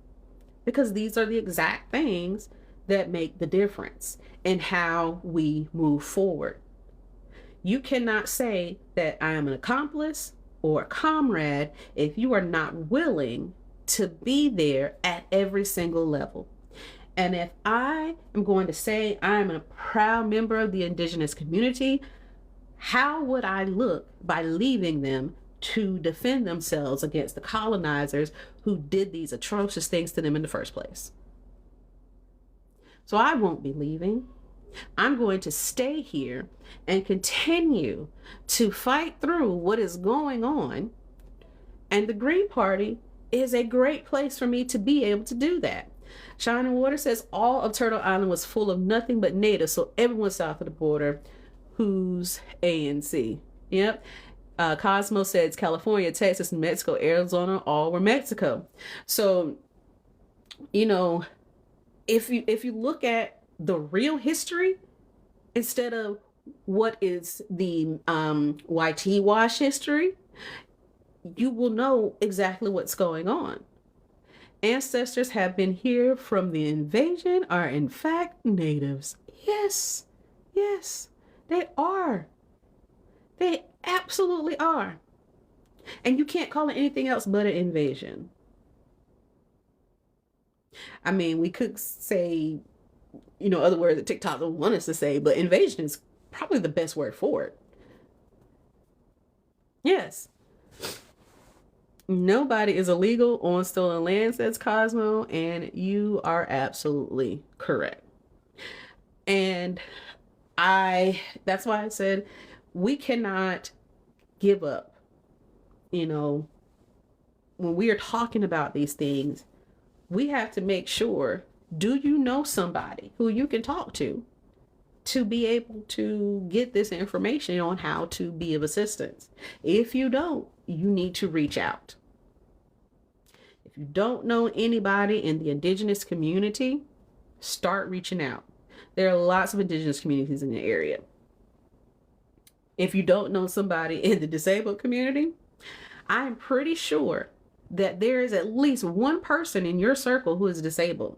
because these are the exact things that make the difference in how we move forward. You cannot say that I am an accomplice or a comrade if you are not willing to be there at every single level. And if I am going to say I am a proud member of the indigenous community, how would I look by leaving them to defend themselves against the colonizers who did these atrocious things to them in the first place? So I won't be leaving. I'm going to stay here and continue to fight through what is going on. And the Green Party is a great place for me to be able to do that. Shining Water says all of Turtle Island was full of nothing but natives, so everyone south of the border who's ANC. Yep. Cosmo says California, Texas, New Mexico, Arizona, all were Mexico. So, if you look at the real history instead of what is the whitewash history, you will know exactly what's going on. Ancestors have been here from the invasion are in fact natives. Yes, they are. They absolutely are. And you can't call it anything else but an invasion. I mean, we could say, other words that TikTok don't want us to say, but invasion is probably the best word for it. Yes. Nobody is illegal on stolen land, says Cosmo, and you are absolutely correct. And that's why I said we cannot give up. When we are talking about these things, we have to make sure, do you know somebody who you can talk to be able to get this information on how to be of assistance? If you don't, you need to reach out. If you don't know anybody in the indigenous community, start reaching out. There are lots of indigenous communities in the area. If you don't know somebody in the disabled community, I'm pretty sure that there is at least one person in your circle who is disabled.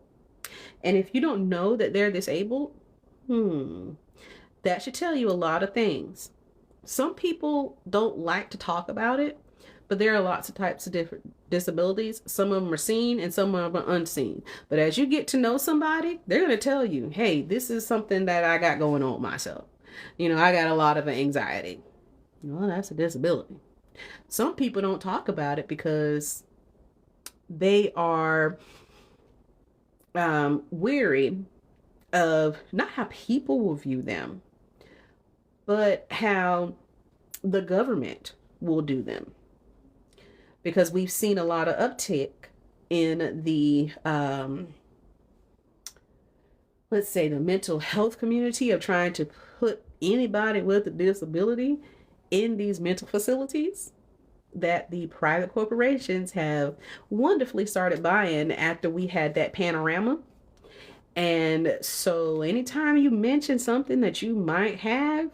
And if you don't know that they're disabled, that should tell you a lot of things. Some people don't like to talk about it, but there are lots of types of different disabilities. Some of them are seen and some of them are unseen. But as you get to know somebody, they're going to tell you, hey, this is something that I got going on with myself. I got a lot of anxiety. Well, that's a disability. Some people don't talk about it because they are weary of not how people will view them, but how the government will do them. Because we've seen a lot of uptick in the, let's say, the mental health community of trying to put anybody with a disability in these mental facilities that the private corporations have wonderfully started buying after we had that panorama. And so anytime you mention something that you might have,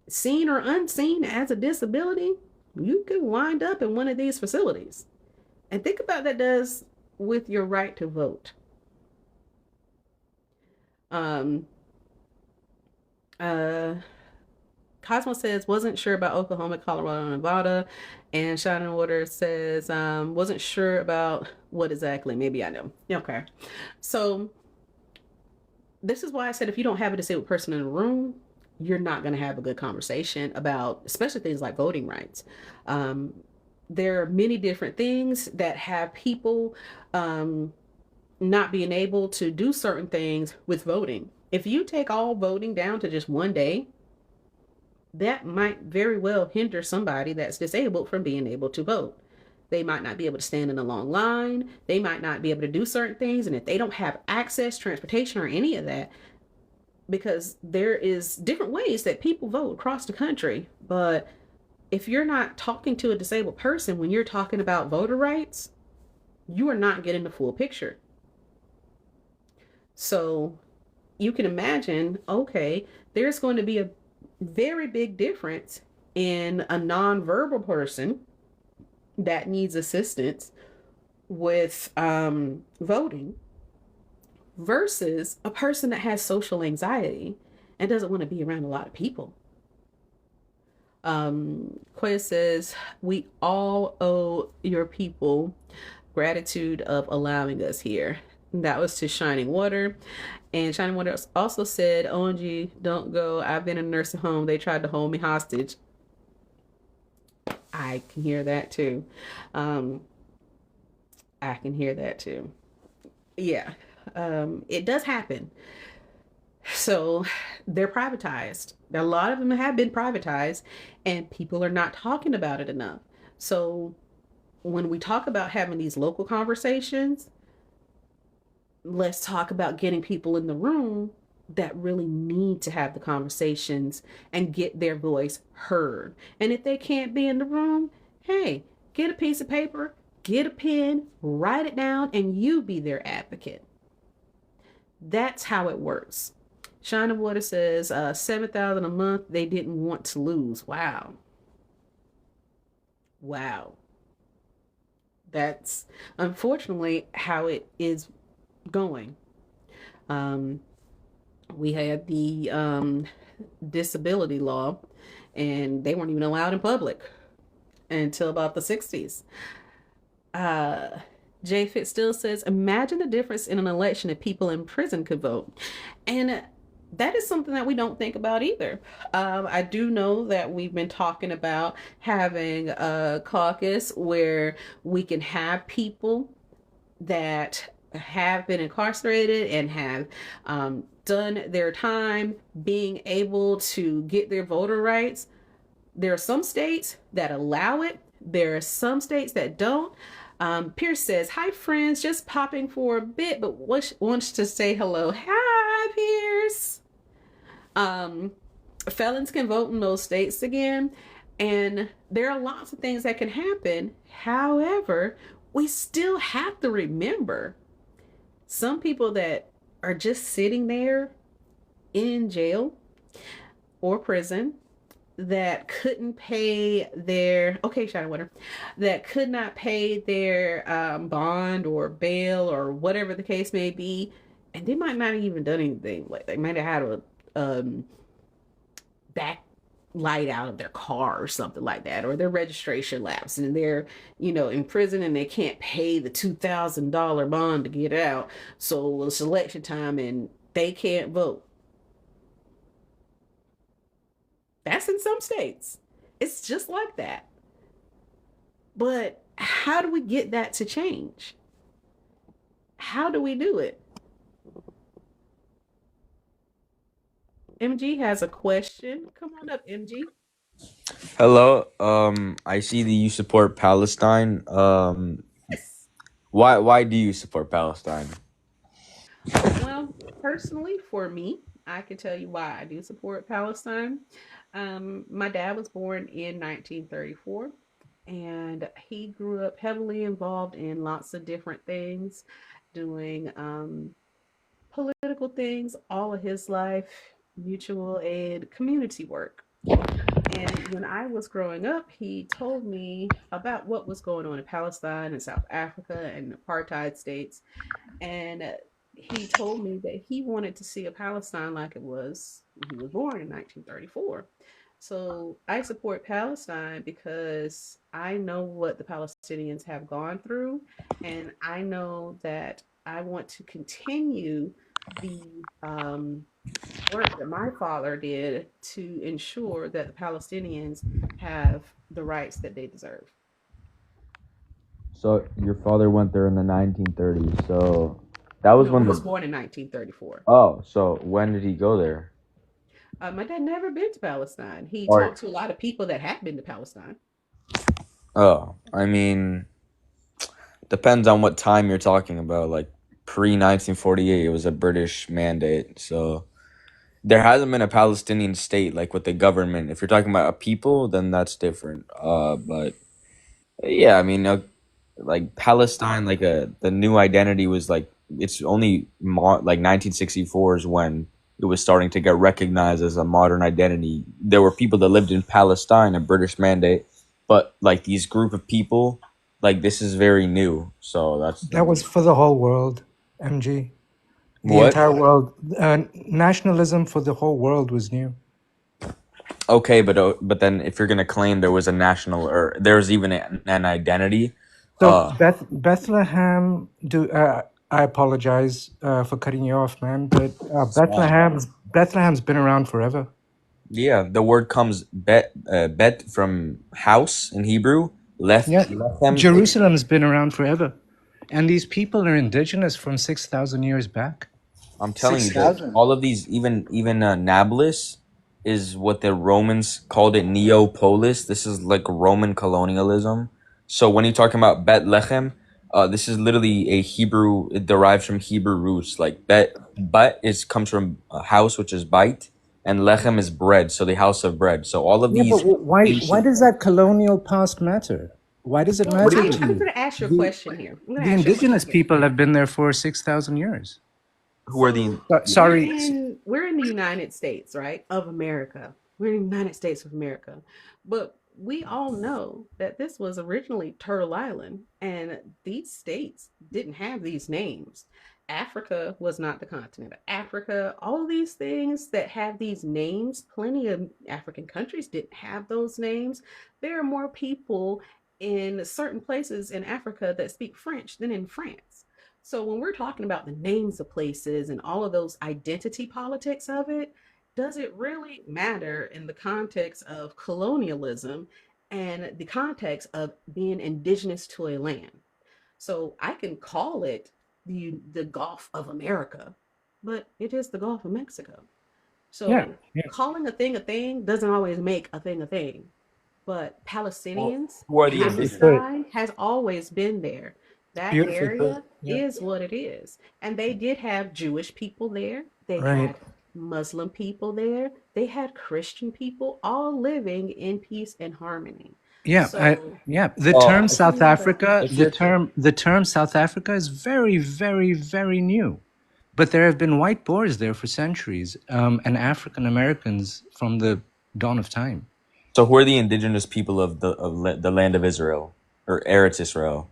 seen or unseen, as a disability, you could wind up in one of these facilities. And think about that does with your right to vote. Cosmo says, wasn't sure about Oklahoma, Colorado, Nevada. And Shining Water says, wasn't sure about what exactly. Maybe I know. Okay. So this is why I said if you don't have a disabled person in the room, you're not going to have a good conversation about, especially things like voting rights. There are many different things that have people not being able to do certain things with voting. If you take all voting down to just one day, that might very well hinder somebody that's disabled from being able to vote. They might not be able to stand in a long line. They might not be able to do certain things. And if they don't have access, transportation, or any of that, because there is different ways that people vote across the country. But if you're not talking to a disabled person when you're talking about voter rights, you are not getting the full picture. So you can imagine, okay, there's going to be a very big difference in a nonverbal person that needs assistance with voting versus a person that has social anxiety and doesn't want to be around a lot of people. Quaya says, we all owe your people gratitude of allowing us here. That was to Shining Water. And Shining Water also said, OMG, don't go. I've been in a nursing home. They tried to hold me hostage. I can hear that too. I can hear that too. Yeah. It does happen. So they're privatized. A lot of them have been privatized and people are not talking about it enough. So when we talk about having these local conversations, let's talk about getting people in the room that really need to have the conversations and get their voice heard. And if they can't be in the room, hey, get a piece of paper, get a pen, write it down, and you be their advocate. That's how it works. Shining Water says, $7,000 a month they didn't want to lose. Wow. Wow. That's unfortunately how it is going. We had the disability law and they weren't even allowed in public. until about the 60s. Uh, Jay Fitz still says, imagine the difference in an election if people in prison could vote. And that is something that we don't think about either. I do know that we've been talking about having a caucus where we can have people that have been incarcerated and have done their time being able to get their voter rights. There are some states that allow it. There are some states that don't. Pierce says, "Hi, friends. Just popping for a bit, but wants to say hello." Hi, Pierce. Um, Felons can vote in those states again, and there are lots of things that can happen. However, we still have to remember some people that are just sitting there in jail or prison that couldn't pay their Shadow Winter, that could not pay their bond or bail or whatever the case may be, and they might not have even done anything. Like they might have had a back light out of their car or something like that, or their registration lapsed and they're in prison and they can't pay the $2,000 bond to get out. So it's election time and they can't vote. That's in some states. It's just like that. But how do we get that to change? How do we do it? MG has a question. Come on up, MG. Hello. I see that you support Palestine. Yes. Why do you support Palestine? Well, personally, for me, I can tell you why I do support Palestine. My dad was born in 1934, and he grew up heavily involved in lots of different things, doing political things all of his life, mutual aid, community work. And when I was growing up, he told me about what was going on in Palestine and South Africa and apartheid states. And he told me that he wanted to see a Palestine like it was when he was born in 1934. So I support Palestine because I know what the Palestinians have gone through, and I know that I want to continue the work that my father did to ensure that the Palestinians have the rights that they deserve. So your father went there in the 1930s. So that was No, when I was the born in 1934. so when did he go there? My dad never been to Palestine. He Or talked to a lot of people that have been to Palestine. I mean, depends on what time you're talking about. Like pre 1948, it was a British mandate. So there hasn't been a Palestinian state like with the government. If you're talking about a people, then that's different. But yeah, I mean, like Palestine, like the new identity was like it's only like 1964 is when it was starting to get recognized as a modern identity. There were people that lived in Palestine, a British mandate, but like these group of people, like this is very new. So that's the That was for the whole world, MG. The what? entire world. Nationalism for the whole world was new. Okay, but then if you're gonna claim there was a national or there's even an identity, So uh, Bethlehem. I apologize for cutting you off, man, but it's fine. Bethlehem's been around forever. Yeah, the word comes bet from house in Hebrew. Yeah, Lechem. Jerusalem's been around forever, and these people are indigenous from 6,000 years back. I'm telling Six you that thousand. all of these, even Nablus, is what the Romans called it Neapolis. This is like Roman colonialism. So when you're talking about Bethlehem, this is literally a Hebrew. It derives from Hebrew roots. Like bet is comes from a house, which is bait, and lechem is bread. So the house of bread. So all of Yeah, but these why ancient. does that colonial past matter? Why does it Well, What do matter you to I'm you? going to ask you a The question here. I'm going to the ask you a question indigenous here. people have been there for 6,000 years. Who are the? So Sorry. we're in the United States, right, of America. We're in the United States of America, but we all know that this was originally Turtle Island, and these states didn't have these names. Africa was not the continent. Africa, all of these things that have these names, plenty of African countries didn't have those names. There are more people in certain places in Africa that speak French than in France. So when we're talking about the names of places and all of those identity politics of it, does it really matter in the context of colonialism and the context of being indigenous to a land? So I can call it the Gulf of America, but it is the Gulf of Mexico. Yeah, So yeah. calling a thing doesn't always make a thing. But Well, Palestinians, who are the Beautifully indigenous? put. Palestine has always been there. That Beautifully put. area Yeah. is what it is. And they did have Jewish people there. They Right. had Muslim people there. They had Christian people all living in peace and harmony. Yeah, So yeah. The Oh, term if South you have a Africa, if you're the term South Africa is very, very, very new. But there have been white Boers there for centuries, and African Americans from the dawn of time. so, who are the indigenous people of the land of Israel or Eretz Israel?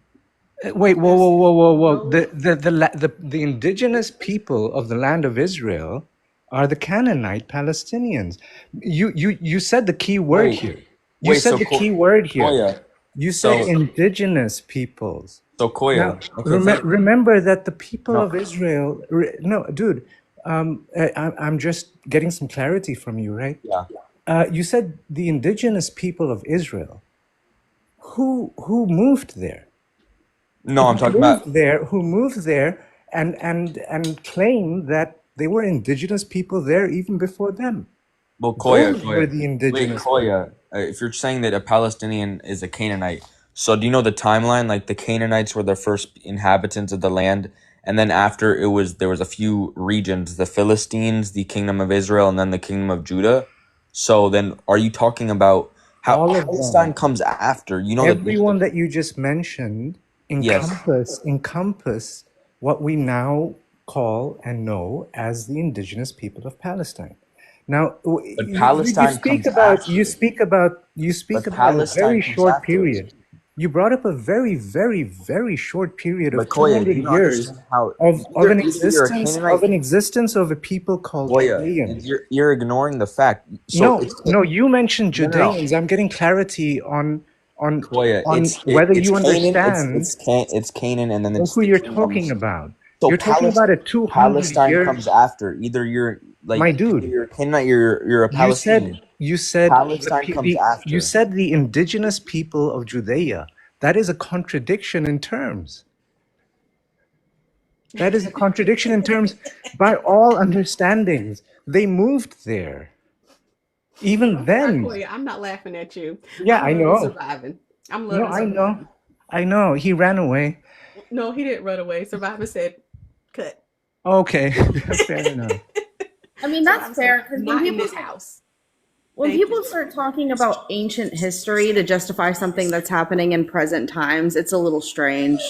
Wait, whoa, whoa, there's whoa, whoa, whoa! no The indigenous people of the land of Israel are the Canaanite Palestinians. You said the key word Wait, here. You wait. said So, the key word here. Koya. You said So, indigenous peoples. Now, Koya. Okay, thank you. remember that the people No, of Israel. No, dude, I'm just getting some clarity from you, right? yeah. You said the indigenous people of Israel. Who moved there? No, I'm talking about. Who moved there and claimed that they were indigenous people there even before them. Well, Those were Koya. the Wait, indigenous Koya. people. If you're saying that a Palestinian is a Canaanite, so do you know the timeline? Like the Canaanites were the first inhabitants of the land, and then after there was a few regions: the Philistines, the Kingdom of Israel, and then the Kingdom of Judah. So then, are you talking about how All of Palestine them. comes after? You know that Everyone that you just mentioned yes, encompass what we now call and know as the indigenous people of Palestine. Now, but Palestine comes after. you speak But about a Palestine very comes short after. period. You brought up a very, very, very short period But of Koya, 200 you don't years understand how either you're a of Canaanite. an existence of a people called Koya, Judeans. you're ignoring the fact. So No, it's no, you mentioned no, no, no. Judeans. I'm getting clarity Koya, on whether it's you Canaan. understand It's Canaan, and then it's who the you're talking kingdoms. about. So You're talking about a 200 Palestine year, comes after. my Either dude. you're a Canaanite, you're a Palestinian. You said Palestine comes you after. said the indigenous people of Judea. That is a contradiction in terms. That is a contradiction in terms by all understandings. They moved there. Even I'm sorry, then, Corey. I'm not laughing at you. yeah, I'm I literally know. surviving. I'm No, literally I know. surviving. I know. He ran away. No, he didn't run away. Survivor said, cut. Okay, fair enough. I mean, that's Survivor said, fair because not in this house. when Thank you. people start talking about ancient history to justify something that's happening in present times, it's a little strange.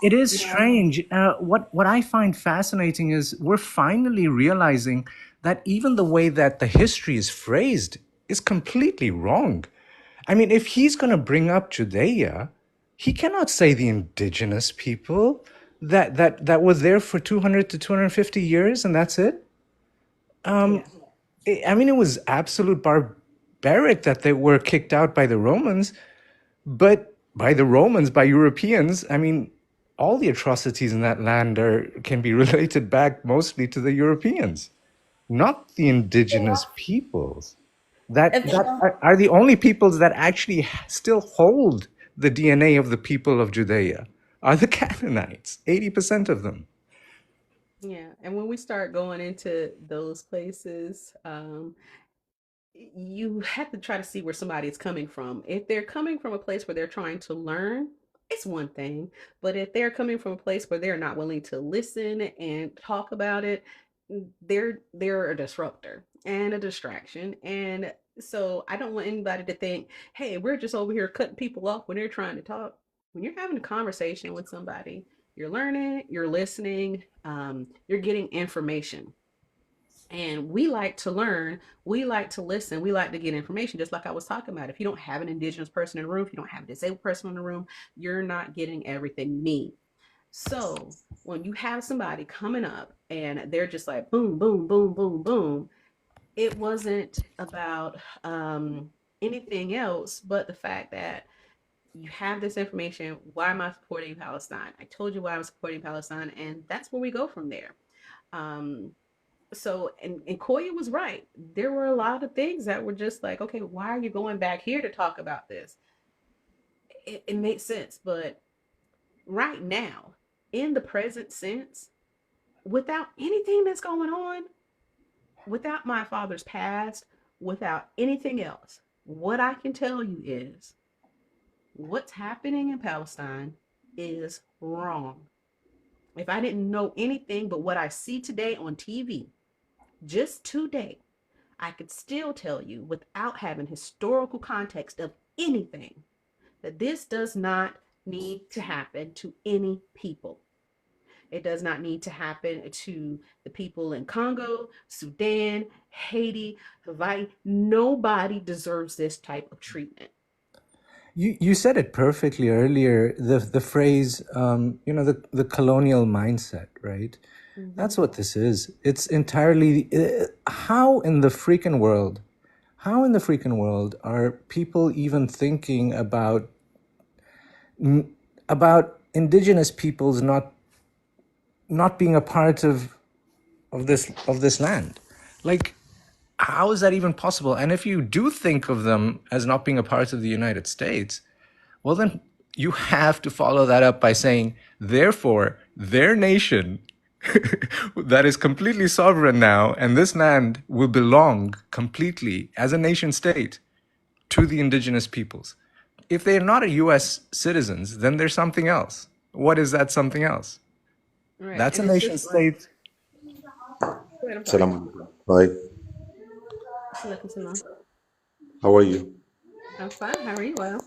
It is You know? strange. What I find fascinating is we're finally realizing that even the way that the history is phrased is completely wrong. I mean, if he's going to bring up Judea, he cannot say the indigenous people that were there for 200 to 250 years and that's it. Yeah. I mean, it was absolute barbaric that they were kicked out by the Romans, but by the Romans, by Europeans, I mean, all the atrocities in that land can be related back mostly to the Europeans, not the indigenous peoples It's that are the only peoples that actually still hold the DNA of the people of Judea are the Canaanites, 80% of them. Yeah. And when we start going into those places, you have to try to see where somebody is coming from. If they're coming from a place where they're trying to learn, it's one thing. But if they're coming from a place where they're not willing to listen and talk about it, they're a disruptor and a distraction. And so I don't want anybody to think, hey, we're just over here cutting people off when they're trying to talk. When you're having a conversation with somebody, you're learning, you're listening, you're getting information, and we like to learn, we like to listen, we like to get information, just like I was talking about. If you don't have an indigenous person in the room, if you don't have a disabled person in the room, you're not getting everything you need. So when you have somebody coming up and they're just like boom, boom, boom, boom, boom, it wasn't about anything else but the fact that you have this information. Why am I supporting Palestine? I told you why I'm supporting Palestine, and that's where we go from there. Um, and Koya was right. There were a lot of things that were just like, okay, why are you going back here to talk about this? It makes sense, but right now, in the present sense, without anything that's going on, without my father's past, without anything else, what I can tell you is what's happening in Palestine is wrong. If I didn't know anything but what I see today on TV, just today, I could still tell you without having historical context of anything that this does not need to happen to any people. It does not need to happen to the people in Congo, Sudan, Haiti, Hawaii. Nobody deserves this type of treatment. You said it perfectly earlier. The phrase, the colonial mindset, right? Mm-hmm. That's what this is. It's entirely how in the freaking world, how in the freaking world are people even thinking about indigenous peoples not being a part of this land? Like, how is that even possible? And if you do think of them as not being a part of the United States, well, then you have to follow that up by saying, therefore, their nation that is completely sovereign now, and this land will belong completely as a nation state to the indigenous peoples. If they're not a US citizens, then there's something else. What is that something else? Right. That's a And it's nation just like, state. go ahead, I'm sorry. Salam alaikum. Hi, Alaikum salam. how are you? I'm fine. How are you? Well,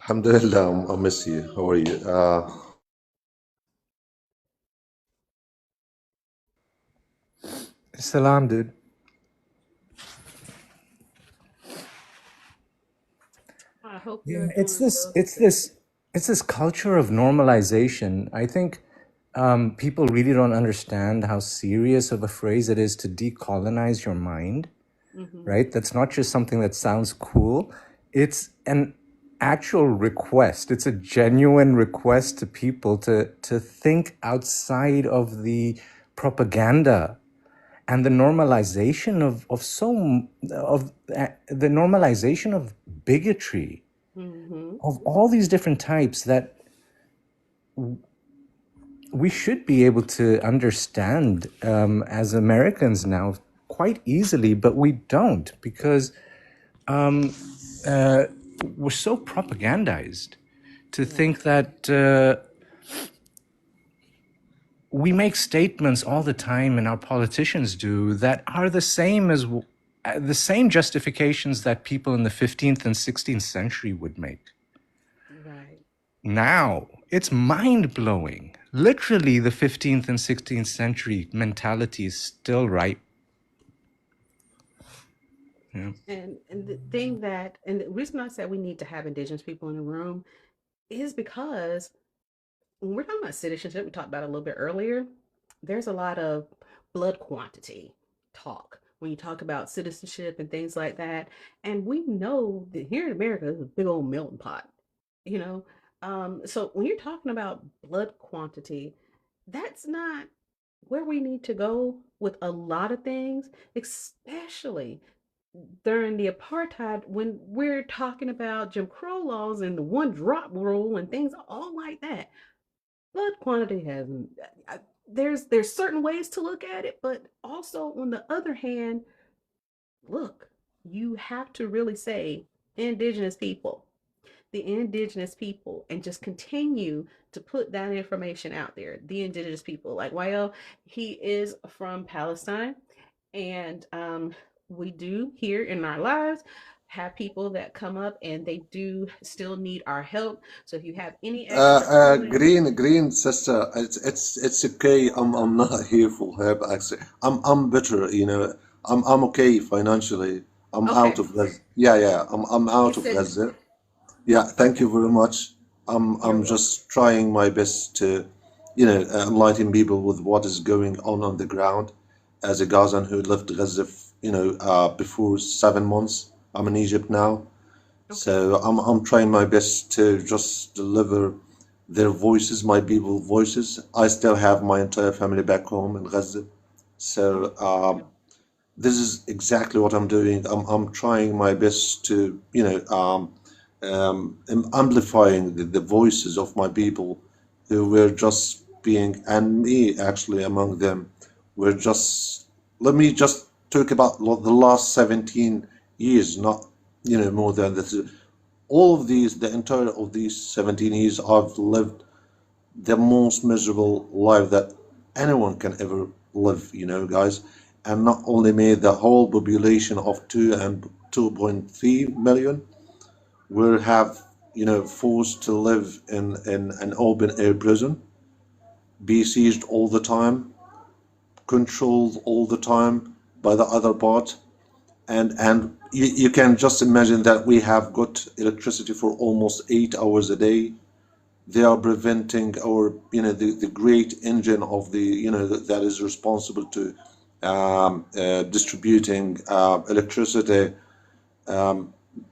Alhamdulillah, I miss you. How are you? Salam, dude. I hope Yeah, you're it's doing this, well it's today. this, it's this culture of normalization. I think people really don't understand how serious of a phrase it is to decolonize your mind, Mm-hmm. right? That's not just something that sounds cool. It's an actual request. It's a genuine request to people to think outside of the propaganda and the normalization of the normalization of bigotry Mm-hmm. of all these different types that we should be able to understand as Americans now quite easily, but we don't because uh, we're so propagandized to Right. think that we make statements all the time, and our politicians do, that are the same as the same justifications that people in the 15th and 16th century would make. Right. Now, it's mind blowing. Literally, the 15th and 16th century mentality is still right. Yeah. And the thing that and the reason I said we need to have indigenous people in the room is because when we're talking about citizenship, we talked about it a little bit earlier. There's a lot of blood quantity talk when you talk about citizenship and things like that. And we know that here in America, it's a big old melting pot, you know. So when you're talking about blood quantity, that's not where we need to go with a lot of things, especially during the apartheid when we're talking about Jim Crow laws and the one drop rule and things all like that. Blood quantity has there's certain ways to look at it, but also on the other hand, look, you have to really say indigenous people, the indigenous people, and just continue to put that information out there. The indigenous people, like YL, he is from Palestine, and we do here in our lives have people that come up and they do still need our help. So if you have any extra feelings, Green sister, it's okay. I'm not here for help. Actually, I'm better. I'm okay financially. I'm out okay, of Gaza. Yeah, yeah. I'm he out of said, Gaza. Yeah, thank okay, you very much. I'm you're I'm welcome. just trying my best to enlighten people with what is going on the ground. As a Gazan who left Gaza, before 7 months, I'm in Egypt now, Okay. so I'm trying my best to just deliver their voices, my people voices. I still have my entire family back home in Gaza, so Yeah. this is exactly what I'm doing. I'm trying my best to, amplifying the voices of my people who were just being, and me actually among them, were just, let me just talk about the last 17 years, not, more than this. All of these, the entire of these 17 years, I've lived the most miserable life that anyone can ever live, guys. And not only me, the whole population of 2 and 2.3 million will have, forced to live in an open air prison, be seized all the time, controlled all the time by the other part. And you can just imagine that we have got electricity for almost 8 hours a day. They are preventing our, the great engine of the, that is responsible to distributing electricity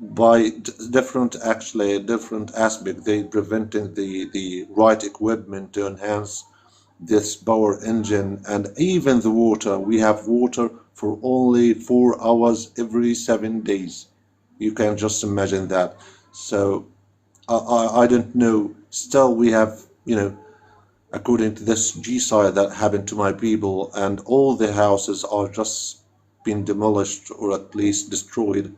by different, actually different aspect. They preventing the right equipment to enhance this power engine. And even the water, we have water for only 4 hours every 7 days. You can just imagine that. So I don't know. Still, we have, according to this G-side that happened to my people, and all the houses are just been demolished or at least destroyed.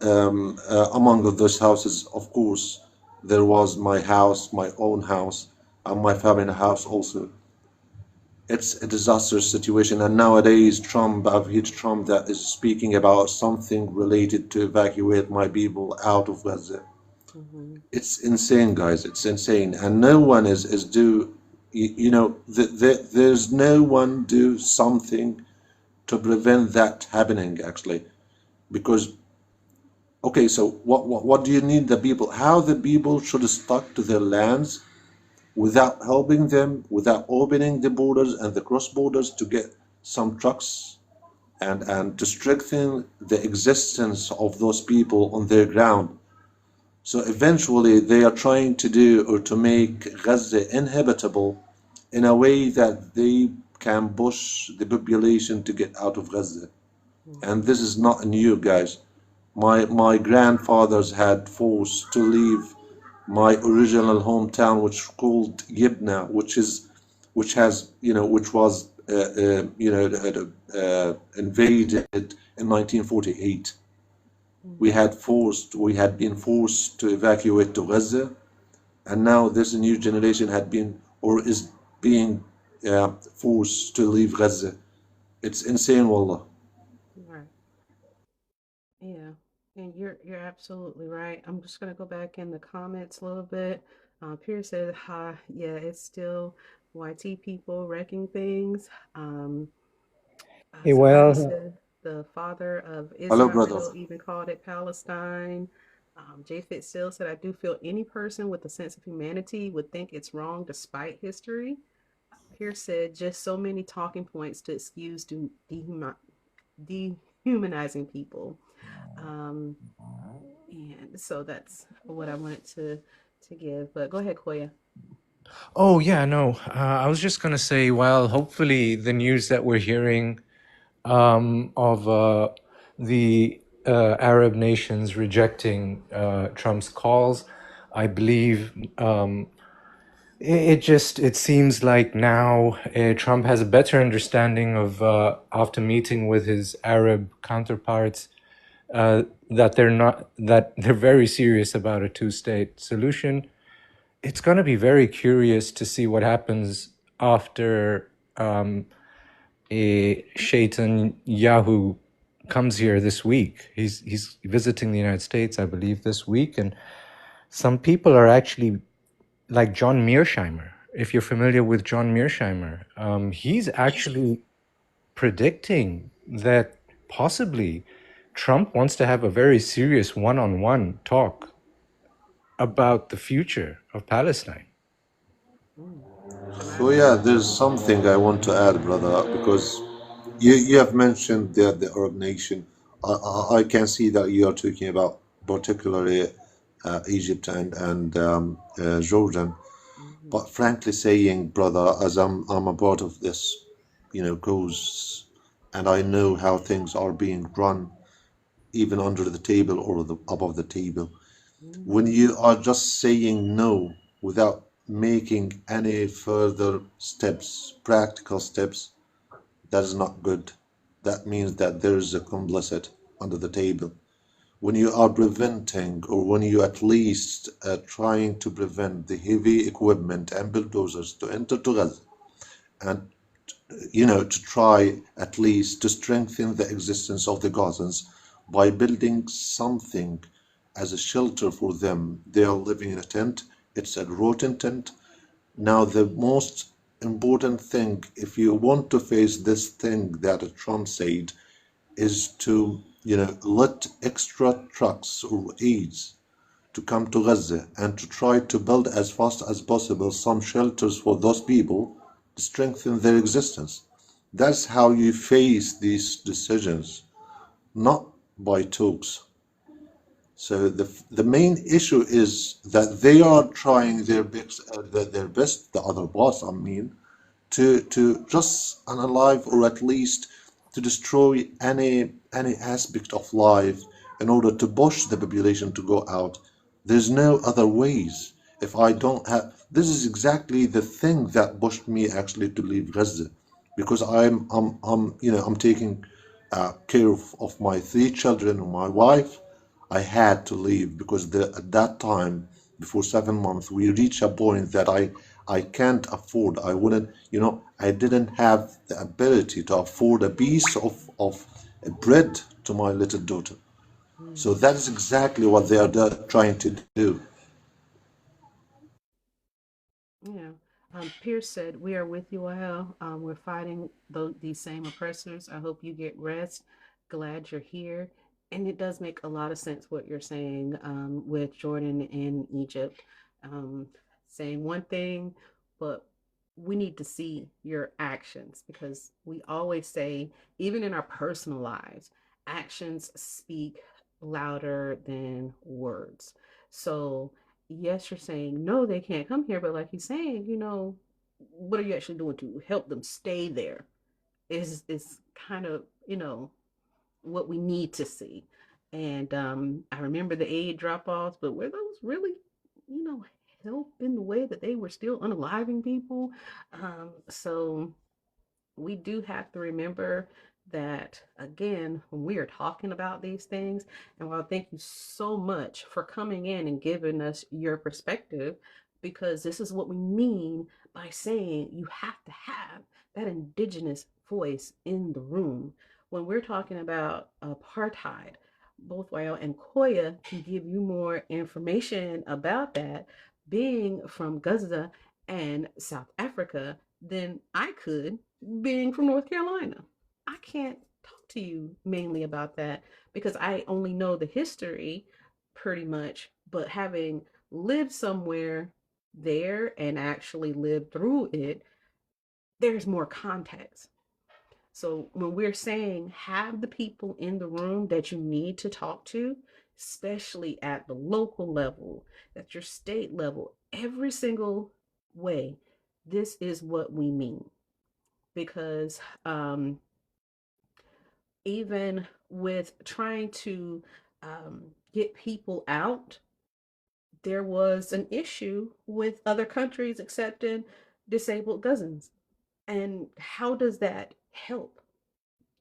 Among those houses, of course, there was my house, my own house, and my family house also. It's a disastrous situation, and nowadays I've heard Trump that is speaking about something related to evacuate my people out of Gaza. Hmm. It's insane, guys. It's insane, and no one is do. There's no one do something to prevent that happening. Actually, because okay, so what do you need the people? How the people should stuck to their lands without helping them, without opening the borders and the cross borders to get some trucks and to strengthen the existence of those people on their ground. So eventually they are trying to do or to make Gaza inhabitable in a way that they can push the population to get out of Gaza. And this is not new, guys. My grandfathers had forced to leave my original hometown, which called Yibna, which was invaded in 1948. We had been forced to evacuate to Gaza, and now this new generation had been or is being forced to leave Gaza. It's insane, wallah. Right. Yeah. And you're absolutely right. I'm just gonna go back in the comments a little bit. Pierce said, "Hi, yeah, it's still YT people wrecking things." Eh, Somebody well, said the father of Hello, brother. Israel even called it Palestine. J Fit still said, "I do feel any person with a sense of humanity would think it's wrong despite history." Pierce said, "Just so many talking points to excuse dehumanizing people." Um, and so that's what I wanted to give. But go ahead, Koya. oh yeah, no. I was just gonna say, well, hopefully the news that we're hearing of the Arab nations rejecting Trump's calls, I believe it seems like now Trump has a better understanding of after meeting with his Arab counterparts that they're very serious about a two-state solution. It's going to be very curious to see what happens after Shaitan Yahu comes here this week. He's visiting the United States, I believe, this week, and some people are actually like John Mearsheimer. If you're familiar with John Mearsheimer, he's actually predicting that possibly Trump wants to have a very serious one-on-one talk about the future of Palestine. Mm. And I So yeah, agree. there's something I want to add, brother, because you have mentioned the Arab nation. I can see that you are talking about particularly Egypt and Jordan. Hmm. But frankly saying, brother, as I'm a part of this, cause, and I know how things are being run, even under the table or above the table. When Hmm. you are just saying no without making any further steps, practical steps, that is not good. That means that there is a complicit under the table. When you are preventing, or when you at least trying to prevent the heavy equipment and bulldozers to enter to Gaza, and to try at least to strengthen the existence of the Gazans by building something as a shelter for them. They are living in a tent. It's a rotten tent. Now, the most important thing, if you want to face this thing that Trump said, is to, let extra trucks or aids to come to Gaza and to try to build as fast as possible some shelters for those people to strengthen their existence. That's how you face these decisions, not by talks. So the main issue is that they are trying their best, the other boss, I mean, to just unalive or at least to destroy any aspect of life in order to push the population to go out. There's no other ways. If I don't have, this is exactly the thing that pushed me actually to leave Gaza, because I'm taking care of my three children and my wife. I had to leave because at that time, before 7 months, we reached a point that I can't afford. I wouldn't, I didn't have the ability to afford a piece of bread to my little daughter. So Hmm. that is exactly what they are trying to do. Yeah. Pierce said, "We are with you all. We're fighting these same oppressors. I hope you get rest. Glad you're here." And it does make a lot of sense what you're saying with Jordan and Egypt. Um, Saying one thing, but we need to see your actions because we always say, even in our personal lives, actions speak louder than words. So, yes, you're saying no, they can't come here, but like you're saying, what are you actually doing to help them stay there? Is kind of what we need to see. And I remember the aid drop offs, but were those really, you know, help in the way that they were still unaliving people? So we do have to remember that again when we are talking about these things. And well, thank you so much for coming in and giving us your perspective, because this is what we mean by saying you have to have that indigenous voice in the room. When we're talking about apartheid, both Wayo and Koya can give you more information about that, being from Gaza and South Africa, than I could, being from North Carolina. I can't talk to you mainly about that because I only know the history pretty much, but having lived somewhere there and actually lived through it, there's more context. So when we're saying have the people in the room that you need to talk to, especially at the local level, at your state level, every single way, this is what we mean. Because even with trying to get people out, there was an issue with other countries accepting disabled cousins. And how does that help?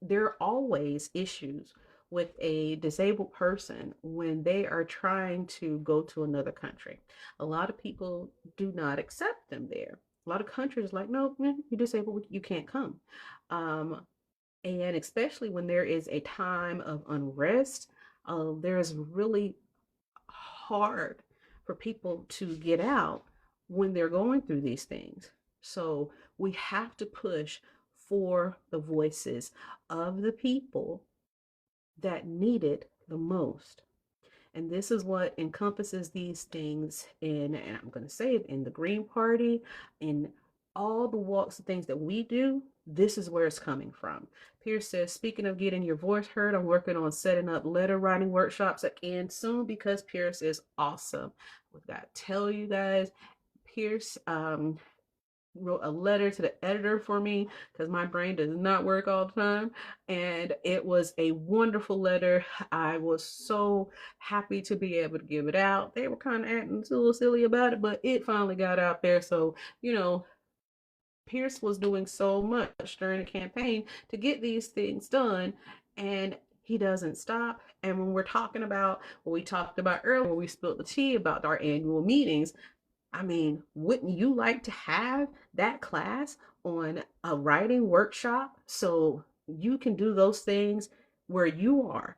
There are always issues with a disabled person when they are trying to go to another country. A lot of people do not accept them there. A lot of countries are like, no, you're disabled, you can't come. Um, and especially when there is a time of unrest, there is really hard for people to get out when they're going through these things. So we have to push for the voices of the people that need it the most. And this is what encompasses these things in, and I'm going to say it, in the Green Party, in all the walks of things that we do, this is where it's coming from. Pierce says, speaking of getting your voice heard, I'm working on setting up letter writing workshops again soon because Pierce is awesome. We've got to tell you guys, Pierce wrote a letter to the editor for me because my brain does not work all the time. And it was a wonderful letter. I was so happy to be able to give it out. They were kind of acting a little silly about it, but it finally got out there. So, you know, Pierce was doing so much during the campaign to get these things done, and he doesn't stop. And when we're talking about what we talked about earlier, when we spilled the tea about our annual meetings, I mean, wouldn't you like to have that class on a writing workshop so you can do those things where you are?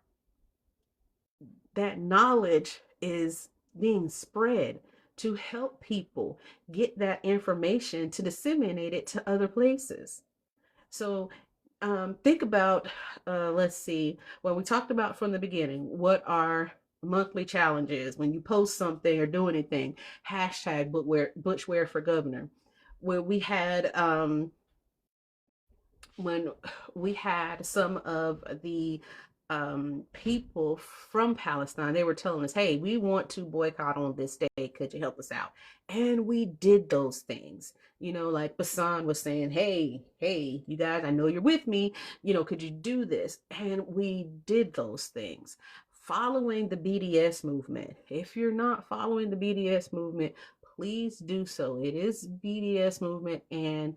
That knowledge is being spread to help people get that information to disseminate it to other places. So think about, let's see, well, we talked about from the beginning what our monthly challenges when you post something or do anything, hashtag Butch Ware for governor, where we had when we had some of the people from Palestine, they were telling us, hey, we want to boycott on this day. Could you help us out? And we did those things. You know, like Basan was saying, hey, you guys, I know you're with me. You know, could you do this? And we did those things. Following the BDS movement. If you're not following the BDS movement, please do so. It is BDS movement, and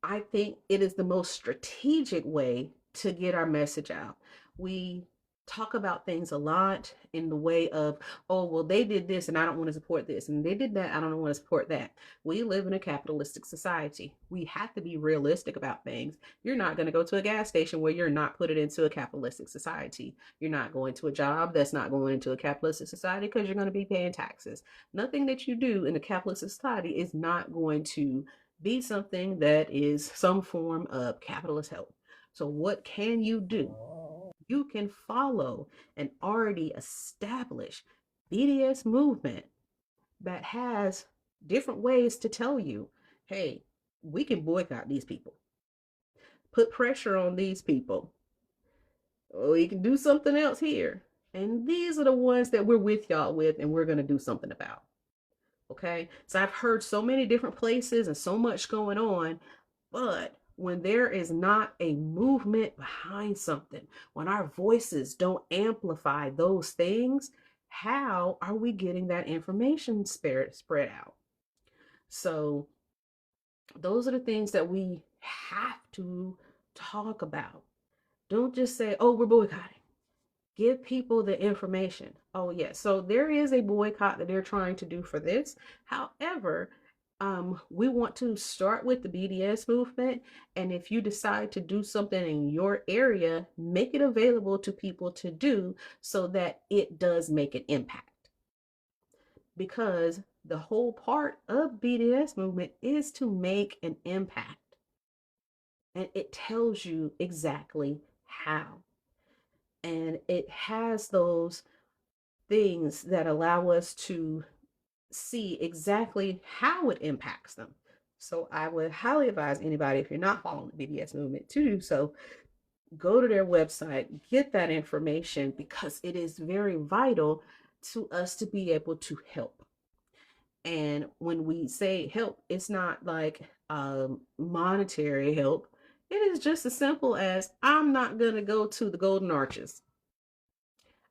I think it is the most strategic way to get our message out. We talk about things a lot in the way of, oh, well, they did this and I don't want to support this, and they did that, I don't want to support that. We live in a capitalistic society. We have to be realistic about things. You're not going to go to a gas station where you're not put it into a capitalistic society. You're not going to a job that's not going into a capitalistic society because you're going to be paying taxes. Nothing that you do in a capitalistic society is not going to be something that is some form of capitalist help. So, what can you do? You can follow an already established BDS movement that has different ways to tell you, hey, we can boycott these people, put pressure on these people, or we can do something else here. And these are the ones that we're with y'all with, and we're going to do something about. Okay. So I've heard so many different places and so much going on. But when there is not a movement behind something, when our voices don't amplify those things, how are we getting that information spread out? So those are the things that we have to talk about. Don't just say, oh, we're boycotting. Give people the information. Oh, yes. So there is a boycott that they're trying to do for this. However, we want to start with the BDS movement. And if you decide to do something in your area, make it available to people to do so that it does make an impact. Because the whole part of BDS movement is to make an impact. And it tells you exactly how. And it has those things that allow us to see exactly how it impacts them. So I would highly advise anybody, if you're not following the BDS movement, to do so. Go to their website, get that information because it is very vital to us to be able to help. And when we say help, it's not like monetary help. It is just as simple as I'm not going to go to the Golden Arches.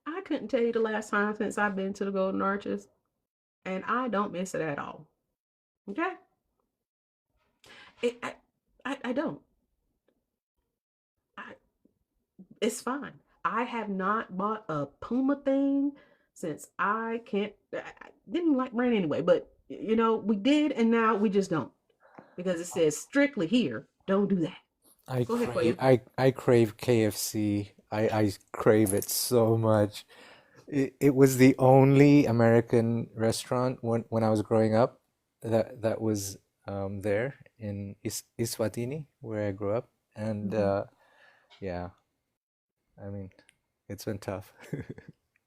I couldn't tell you the last time since I've been to the Golden Arches, and I don't miss it at all. Okay, it, I don't. I, it's fine. I have not bought a Puma thing since I can't. I didn't like brand anyway, but you know we did, and now we just don't because it says strictly here. Don't do that. I Go ahead, crave Koya. I crave KFC. I crave it so much. It was the only American restaurant when I was growing up that was there in Iswatini where I grew up, and Mm-hmm. yeah, I mean it's been tough.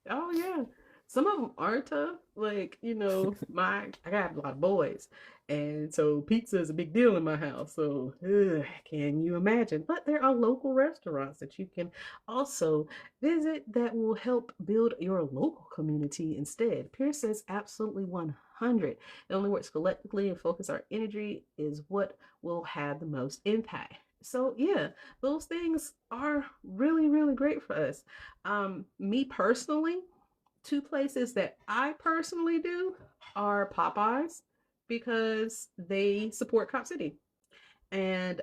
Oh yeah. Some of them are tough. Like, you know, my I got a lot of boys. And so pizza is a big deal in my house. So can you imagine? But there are local restaurants that you can also visit that will help build your local community instead. Pierce says absolutely 100. It only works collectively and focus our energy is what will have the most impact. So yeah, those things are really, really great for us. Me personally, two places that I personally do are Popeyes because they support Cop City, and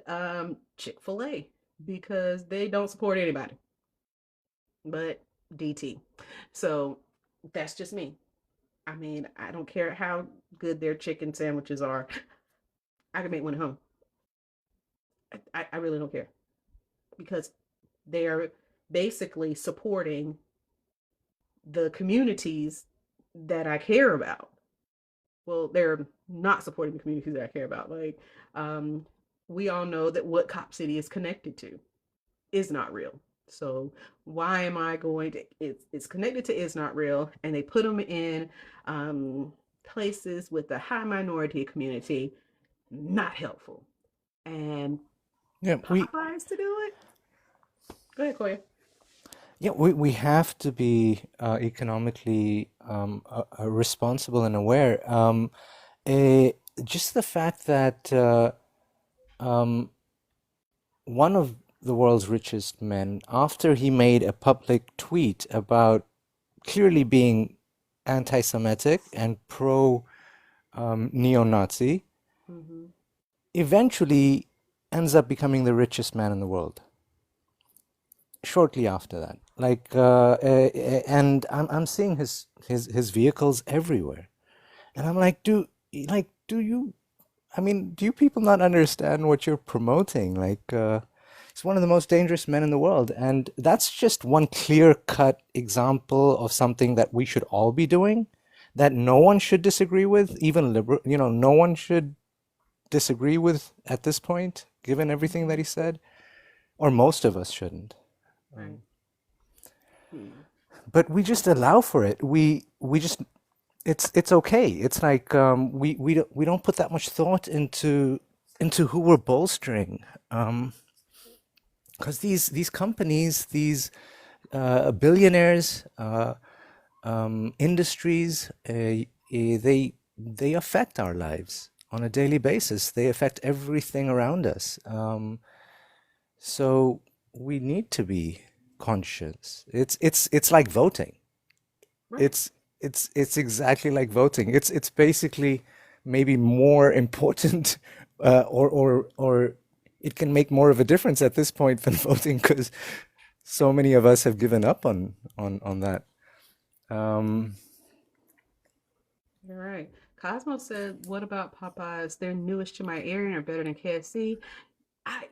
Chick-fil-A because they don't support anybody but DT. So that's just me. I mean, I don't care how good their chicken sandwiches are. I can make one at home. I really don't care because they are basically supporting the communities that I care about. Well, they're not supporting the communities that I care about. Like, um, we all know that what Cop City is connected to is not real. So why am I going to? It's connected to is not real, and they put them in places with a high minority community. Not helpful. And Yeah, Popeyes to do it. Go ahead, Koya. we have to be economically responsible and aware. Eh, just the fact that um, one of the world's richest men, after he made a public tweet about clearly being anti-Semitic and pro neo-Nazi, Mm-hmm. eventually ends up becoming the richest man in the world. Shortly after that, and I'm seeing his vehicles everywhere, and I'm like, do you? I mean, do you people not understand what you're promoting? He's one of the most dangerous men in the world, and that's just one clear-cut example of something that we should all be doing, that no one should disagree with, even liberal. No one should disagree with at this point, given everything that Mm-hmm. he said, or most of us shouldn't. Right. Hmm. But we just allow for it. We just it's okay. It's like we don't put that much thought into who we're bolstering, because these companies, these billionaires, industries, they affect our lives on a daily basis. They affect everything around us. So we need to be conscious. It's like voting. Right. It's it's exactly like voting. It's basically maybe more important, or it can make more of a difference at this point than voting, because so many of us have given up on that. Um, You're right. Cosmo said, "What about Popeyes? They're newest to my area and are better than KFC."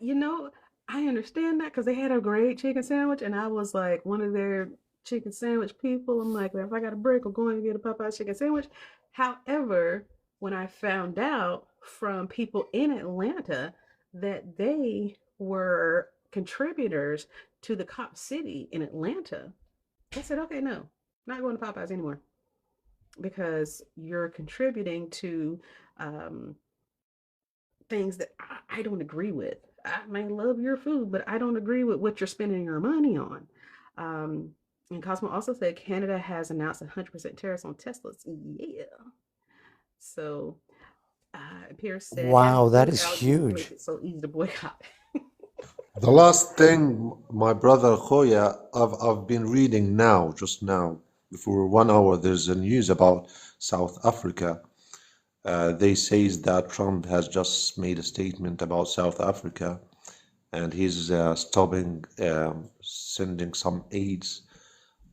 You know, I understand that because they had a great chicken sandwich, and I was like one of their chicken sandwich people. I'm like, well, if I got a break, I'm going to get a Popeyes chicken sandwich. However, when I found out from people in Atlanta that they were contributors to the Cop City in Atlanta, I said, okay, no, not going to Popeyes anymore because you're contributing to um, things that I don't agree with. I may love your food, but I don't agree with what you're spending your money on. Um, and Cosmo also said Canada has announced 100% tariffs on Teslas. Yeah. So Pierce said, as wow, that food is allergies make huge. it so easy to boycott. The last thing, my brother Khoya, I've been reading now, just now, before 1 hour, there's a news about South Africa. They says that Trump has just made a statement about South Africa, and he's stopping sending some aids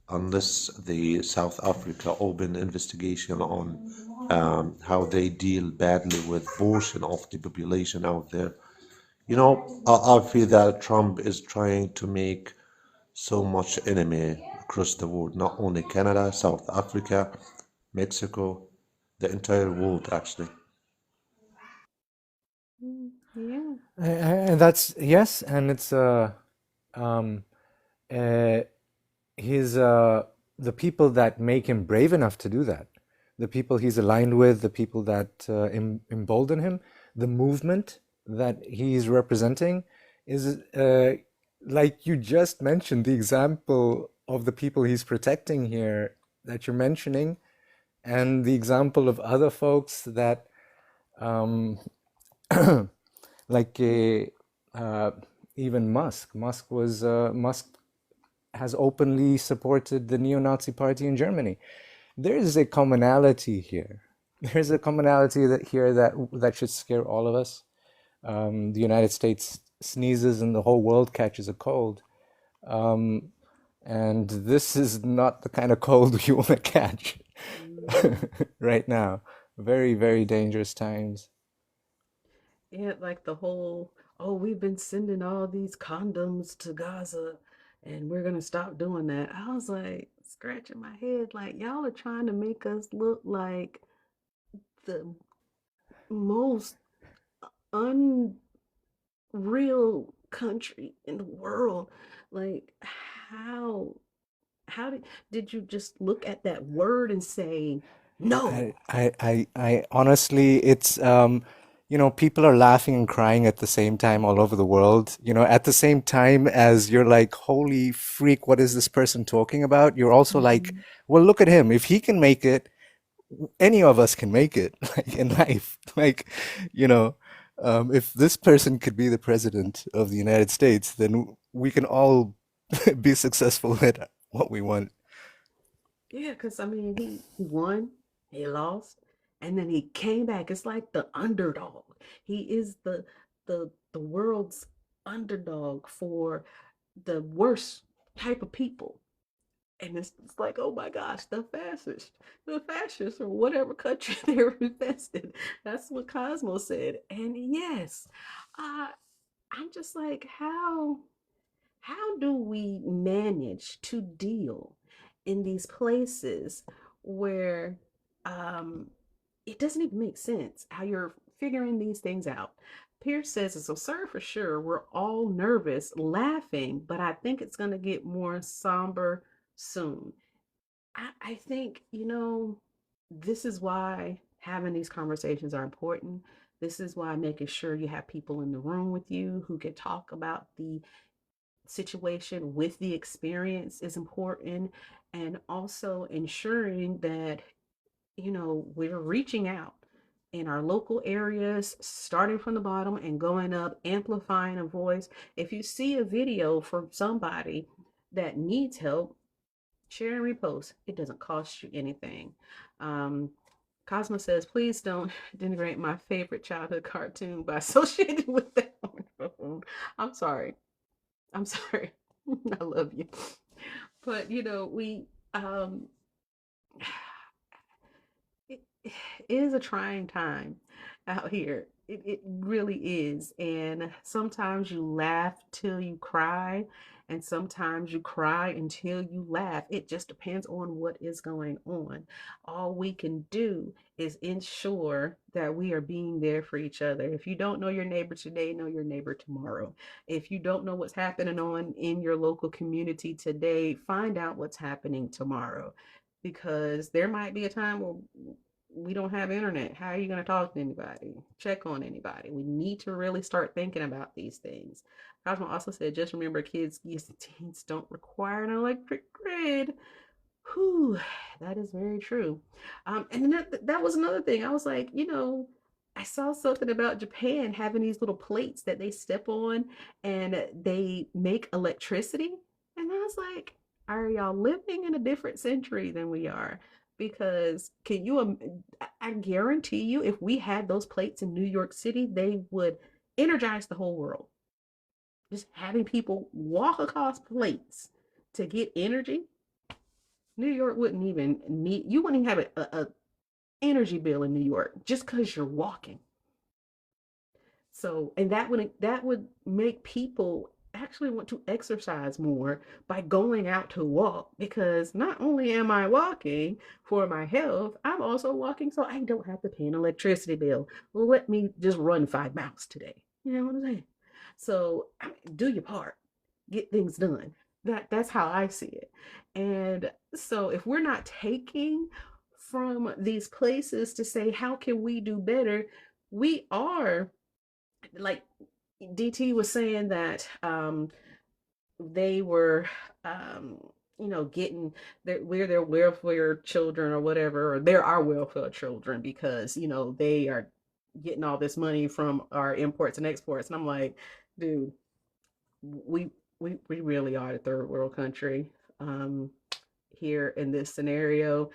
unless the South Africa open investigation on how they deal badly with portion of the population out there. I feel that Trump is trying to make so much enemy across the world, not only Canada, South Africa, Mexico, the entire world actually. Yeah. And that's yes, and it's um, uh, his the people that make him brave enough to do that, the people he's aligned with, the people that embolden him, the movement that he's representing is like you just mentioned, the example of the people he's protecting here that you're mentioning, and the example of other folks that um, like uh, even Musk. Musk has openly supported the neo-Nazi party in Germany. There is a commonality here. There's a commonality that should scare all of us. The United States sneezes and the whole world catches a cold. Um, and this is not the kind of cold you want to catch Mhm. right now. Very, very dangerous times. Yeah, like the whole, oh, we've been sending all these condoms to Gaza and we're gonna stop doing that. I was like scratching my head, like y'all are trying to make us look like the most unreal country in the world. Like how did you just look at that word and say no? I honestly, it's people are laughing and crying at the same time all over the world. At the same time as you're like, holy freak, what is this person talking about? You're also like, Mhm. well, look at him. If he can make it, any of us can make it, like in life. Like, you know, if this person could be the president of the United States, then we can all be successful at what we want. Yeah, because I mean, he won, he lost, and then he came back. It's like the underdog. He is the world's underdog for the worst type of people. And it's like, oh my gosh, the fascists, or whatever country they're invested. That's what Cosmo said. And yes, uh, I'm just like, how do we manage to deal in these places where um, it doesn't even make sense how you're figuring these things out? Pierce says it's absurd for sure. We're all nervous, laughing, but I think it's going to get more somber soon. I think, this is why having these conversations are important. This is why making sure you have people in the room with you who can talk about the situation with the experience is important, and also ensuring that we're reaching out in our local areas, starting from the bottom and going up, amplifying a voice. If you see a video from somebody that needs help, share and repost. It doesn't cost you anything. um Cosmo says, please don't denigrate my favorite childhood cartoon by associating with that one. I'm sorry. I'm sorry. I love you. But we um it, it is a trying time out here. It really is. And sometimes you laugh till you cry, and sometimes you cry until you laugh. It just depends on what is going on. All we can do is ensure that we are being there for each other. If you don't know your neighbor today, know your neighbor tomorrow. If you don't know what's happening on in your local community today, find out what's happening tomorrow, because there might be a time where we don't have internet. How are you going to talk to anybody? Check on anybody? We need to really start thinking about these things. Cosmo also said, just remember, kids, yes, teens don't require an electric grid. Whew, that is very true. And that was another thing. I was like, I saw something about Japan having these little plates that they step on and they make electricity. And I was like, are y'all living in a different century than we are? Because I guarantee you, if we had those plates in New York City, they would energize the whole world. Just having people walk across plates to get energy. New York wouldn't even need, you wouldn't even have a energy bill in New York just because you're walking. So, and that would make people actually want to exercise more by going out to walk, because not only am I walking for my health, I'm also walking so I don't have to pay an electricity bill. Well, let me just run 5 miles today. You know what I'm saying? So, do your part, get things done. That's how I see it. And so, if we're not taking from these places to say, how can we do better? We are, like DT was saying, that they were, um, getting that we're their welfare children or whatever, or they're our welfare children because, they are getting all this money from our imports and exports. And I'm like, dude, we we really are a third world country. Um, Here in this scenario.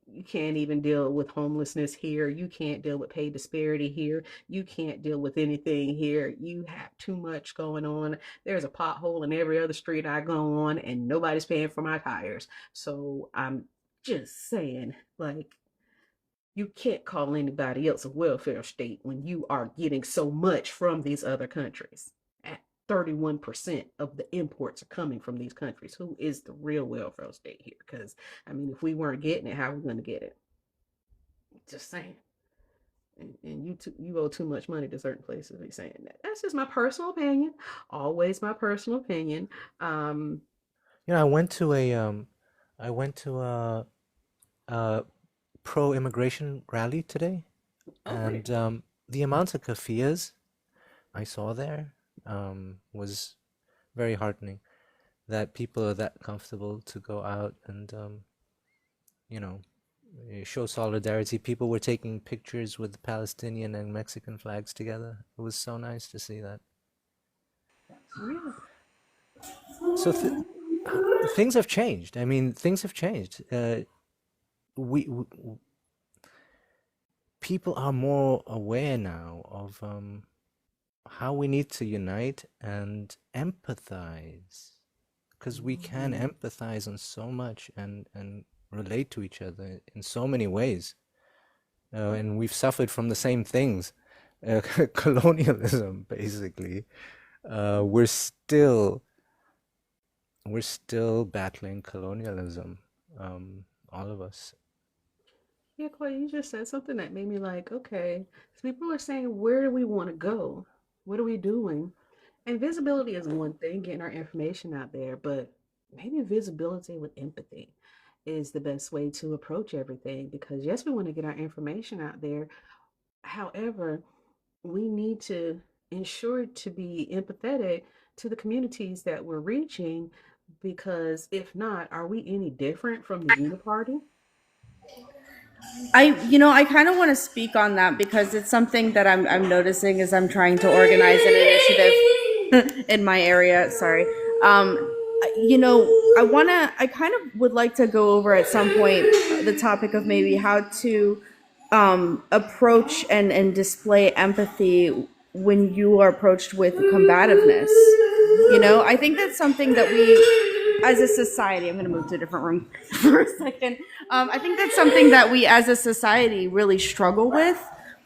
You can't even deal with homelessness here. You can't deal with pay disparity here. You can't deal with anything here. You have too much going on. There's a pothole in every other street I go on, and nobody's paying for my tires. So I'm just saying, like, you can't call anybody else a welfare state when you are getting so much from these other countries. At 31% of the imports are coming from these countries. Who is the real welfare state here? Because, I mean, if we weren't getting it, how are we going to get it? Just saying. And you owe too much money to certain places to be saying that. That's just my personal opinion. Always my personal opinion. Um, You know, I went to a pro-immigration rally today, oh, and the amount of kafiyas I saw there was very heartening. That people are that comfortable to go out and you know show solidarity. People were taking pictures with Palestinian and Mexican flags together. It was so nice to see that. yeah. So things have changed. I mean, things have changed. We people are more aware now of how we need to unite and empathize, because we can empathize on so much and relate to each other in so many ways. And we've suffered from the same things, colonialism, basically. We're still battling colonialism, all of us. Yeah, Clay, you just said something that made me like, okay, so people are saying, where do we want to go? What are we doing? And visibility is one thing, getting our information out there, but maybe visibility with empathy is the best way to approach everything because, yes, we want to get our information out there. However, we need to ensure to be empathetic to the communities that we're reaching because if not, are we any different from the uniparty? I kind of want to speak on that because it's something that I'm noticing as I'm trying to organize an initiative in my area. Sorry. I kind of would like to go over at some point the topic of maybe how to approach and display empathy when you are approached with combativeness. I think that's something that we, as a society, I'm going to move to a different room for a second. I think that's something that we, as a society, really struggle with.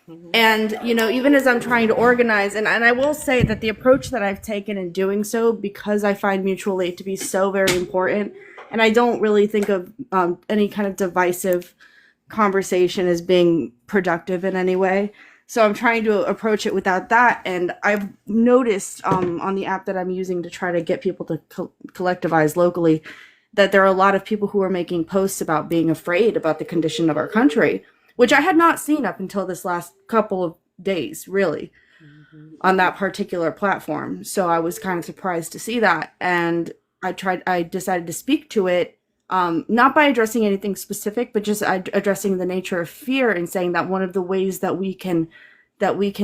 Mm-hmm. And, even as I'm trying to organize, and I will say that the approach that I've taken in doing so, because I find mutual aid to be so very important, and I don't really think of any kind of divisive conversation as being productive in any way. So I'm trying to approach it without that. And I've noticed on the app that I'm using to try to get people to collectivize locally that there are a lot of people who are making posts about being afraid about the condition of our country, which I had not seen up until this last couple of days, really, Mm-hmm. on that particular platform. So I was kind of surprised to see that. And I decided to speak to it, not by addressing anything specific, but just addressing the nature of fear and saying that one of the ways that we can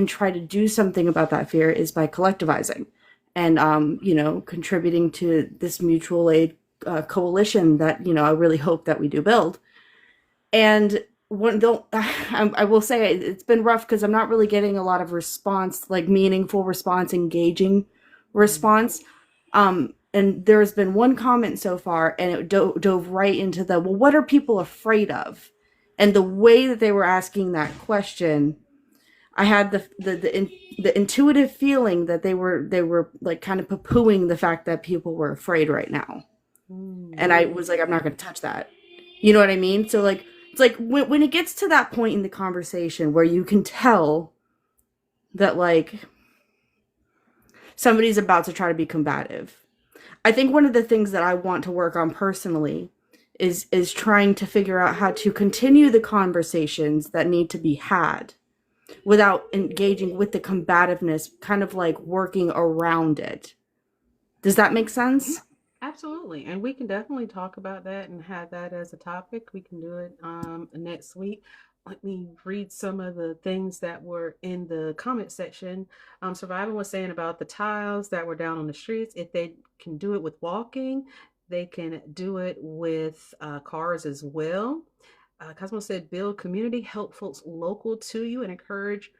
try to do something about that fear is by collectivizing and, contributing to this mutual aid coalition that, I really hope that we do build. And I will say it's been rough because I'm not really getting a lot of response, like meaningful response, engaging response. And there's been one comment so far, and it dove right into well, what are people afraid of? And the way that they were asking that question, I had the intuitive feeling that they were like kind of poo-pooing the fact that people were afraid right now. And I was like, I'm not going to touch that. You know what I mean? So like, it's like when it gets to that point in the conversation where you can tell that like somebody's about to try to be combative. I think one of the things that I want to work on personally is trying to figure out how to continue the conversations that need to be had without engaging with the combativeness, kind of like working around it. Does that make Yeah, sense? absolutely. And we can definitely talk about that and have that as a topic. We can do it next week. Let me read some of the things that were in the comment section. Survivor was saying about the tiles that were down on the streets. If they can do it with walking, they can do it with cars as well. Cosmo said, build community, help folks local to you, and encourage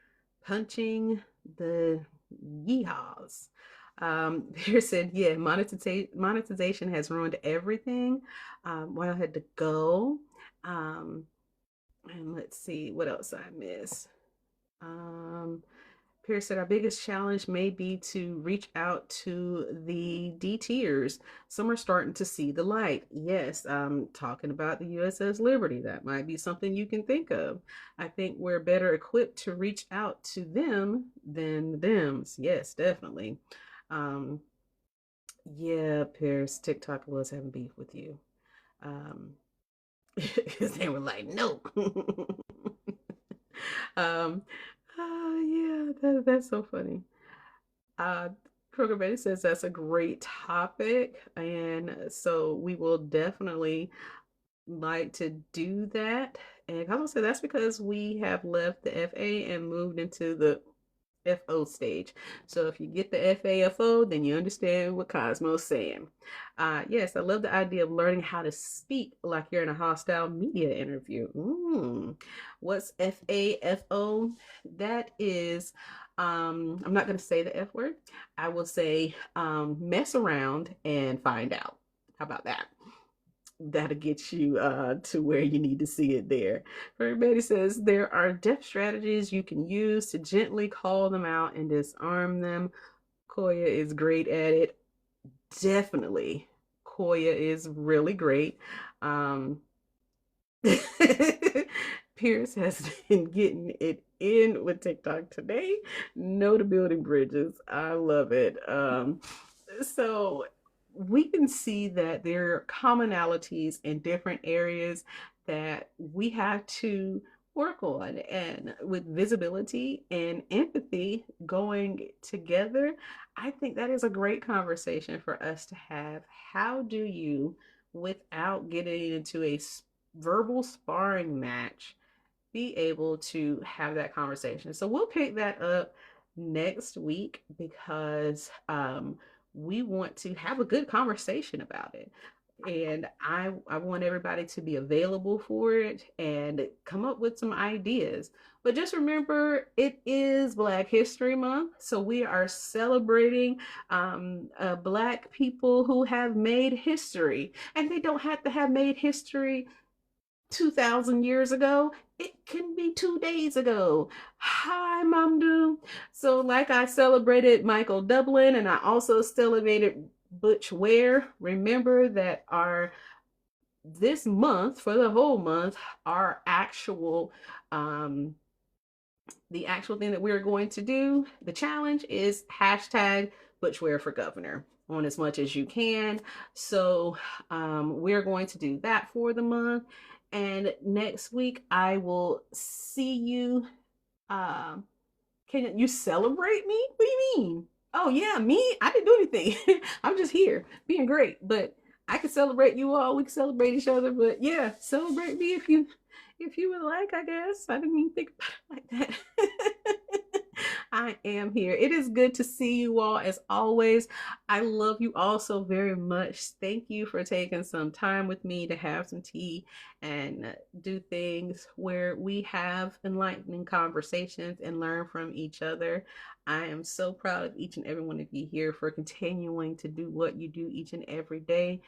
punching the yeehaws. Pierce said, yeah, monetization has ruined everything. Well, I had to go. Um, and let's see what else I missed. Um, Pierce said, our biggest challenge may be to reach out to the D tiers. Some are starting to see the light. Yes, I'm talking about the USS Liberty. That might be something you can think of. I think we're better equipped to reach out to them than the Dems. Yes, definitely. Um, yeah, Pierce, TikTok was having beef with you. Because they were like, no. um, yeah, that's so funny. Uh, Programmatic says that's a great topic, and so we will definitely like to do that. And I will say that's because we have left the FA and moved into the FO stage. So if you get the FAFO, then you understand what Cosmo's saying. Yes, I love the idea of learning how to speak like you're in a hostile media interview. What's FAFO? That is, I'm not going to say the F word. I will say mess around and find out. How about that? That'll get you to where you need to see it there. Everybody says there are depth strategies you can use to gently call them out and disarm them. Koya is great at it. Definitely. Koya is really great. Um, Pierce has been getting it in with TikTok today. No to building bridges. I love it. So we can see that there are commonalities in different areas that we have to work on, and with visibility and empathy going together, I think that is a great conversation for us to have. How do you, without getting into a verbal sparring match, be able to have that conversation? So we'll pick that up next week because we want to have a good conversation about it. And I want everybody to be available for it and come up with some ideas. But just remember, it is Black History Month, so we are celebrating Black people who have made history, and they don't have to have made history 2,000 years ago. It can be 2 days ago. Hi, Mamdu. So, like I celebrated Michael Dublin and I also celebrated Butch Ware, remember that our this month, for the whole month, our actual the actual thing that we're going to do, the challenge is hashtag Butchwear for Governor on as much as you can. So we're going to do that for the month. And next week, I will see you. Um, can you celebrate me? What do you mean? Oh, yeah, me? I didn't do anything. I'm just here being great. But I can celebrate you all. We can celebrate each other. But yeah, celebrate me if you would like, I guess. I didn't even think about it like that. I am here. It is good to see you all as always. I love you all so very much. Thank you for taking some time with me to have some tea and do things where we have enlightening conversations and learn from each other. I am so proud of each and every one of you here for continuing to do what you do each and every day.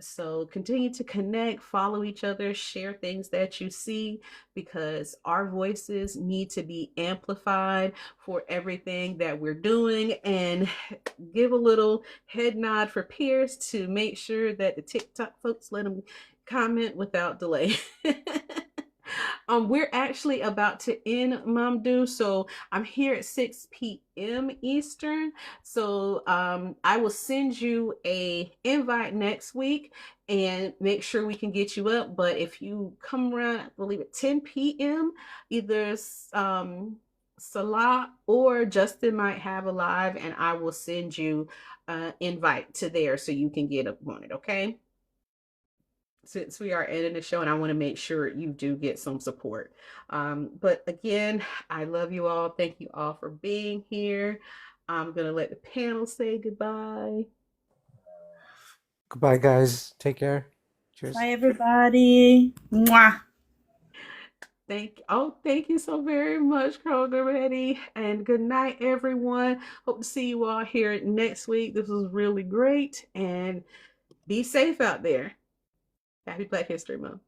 So continue to connect, follow each other, share things that you see, because our voices need to be amplified for everything that we're doing. And give a little head nod for Pierce to make sure that the TikTok folks let them comment without delay. We're actually about to end, Mamdu. So I'm here at 6 p.m. Eastern. So I will send you a invite next week and make sure we can get you up. But if you come around, I believe at 10 p.m., either Salah or Justin might have a live, and I will send you an invite to there so you can get up on it. Okay, since we are ending the show and I want to make sure you do get some support. But again, I love you all. Thank you all for being here. I'm going to let the panel say goodbye. Goodbye, guys. Take care. Cheers. Bye, everybody. Mwah. Thank you so very much, Carl Betty. And good night, everyone. Hope to see you all here next week. This was really great. And be safe out there. Happy Black History Month.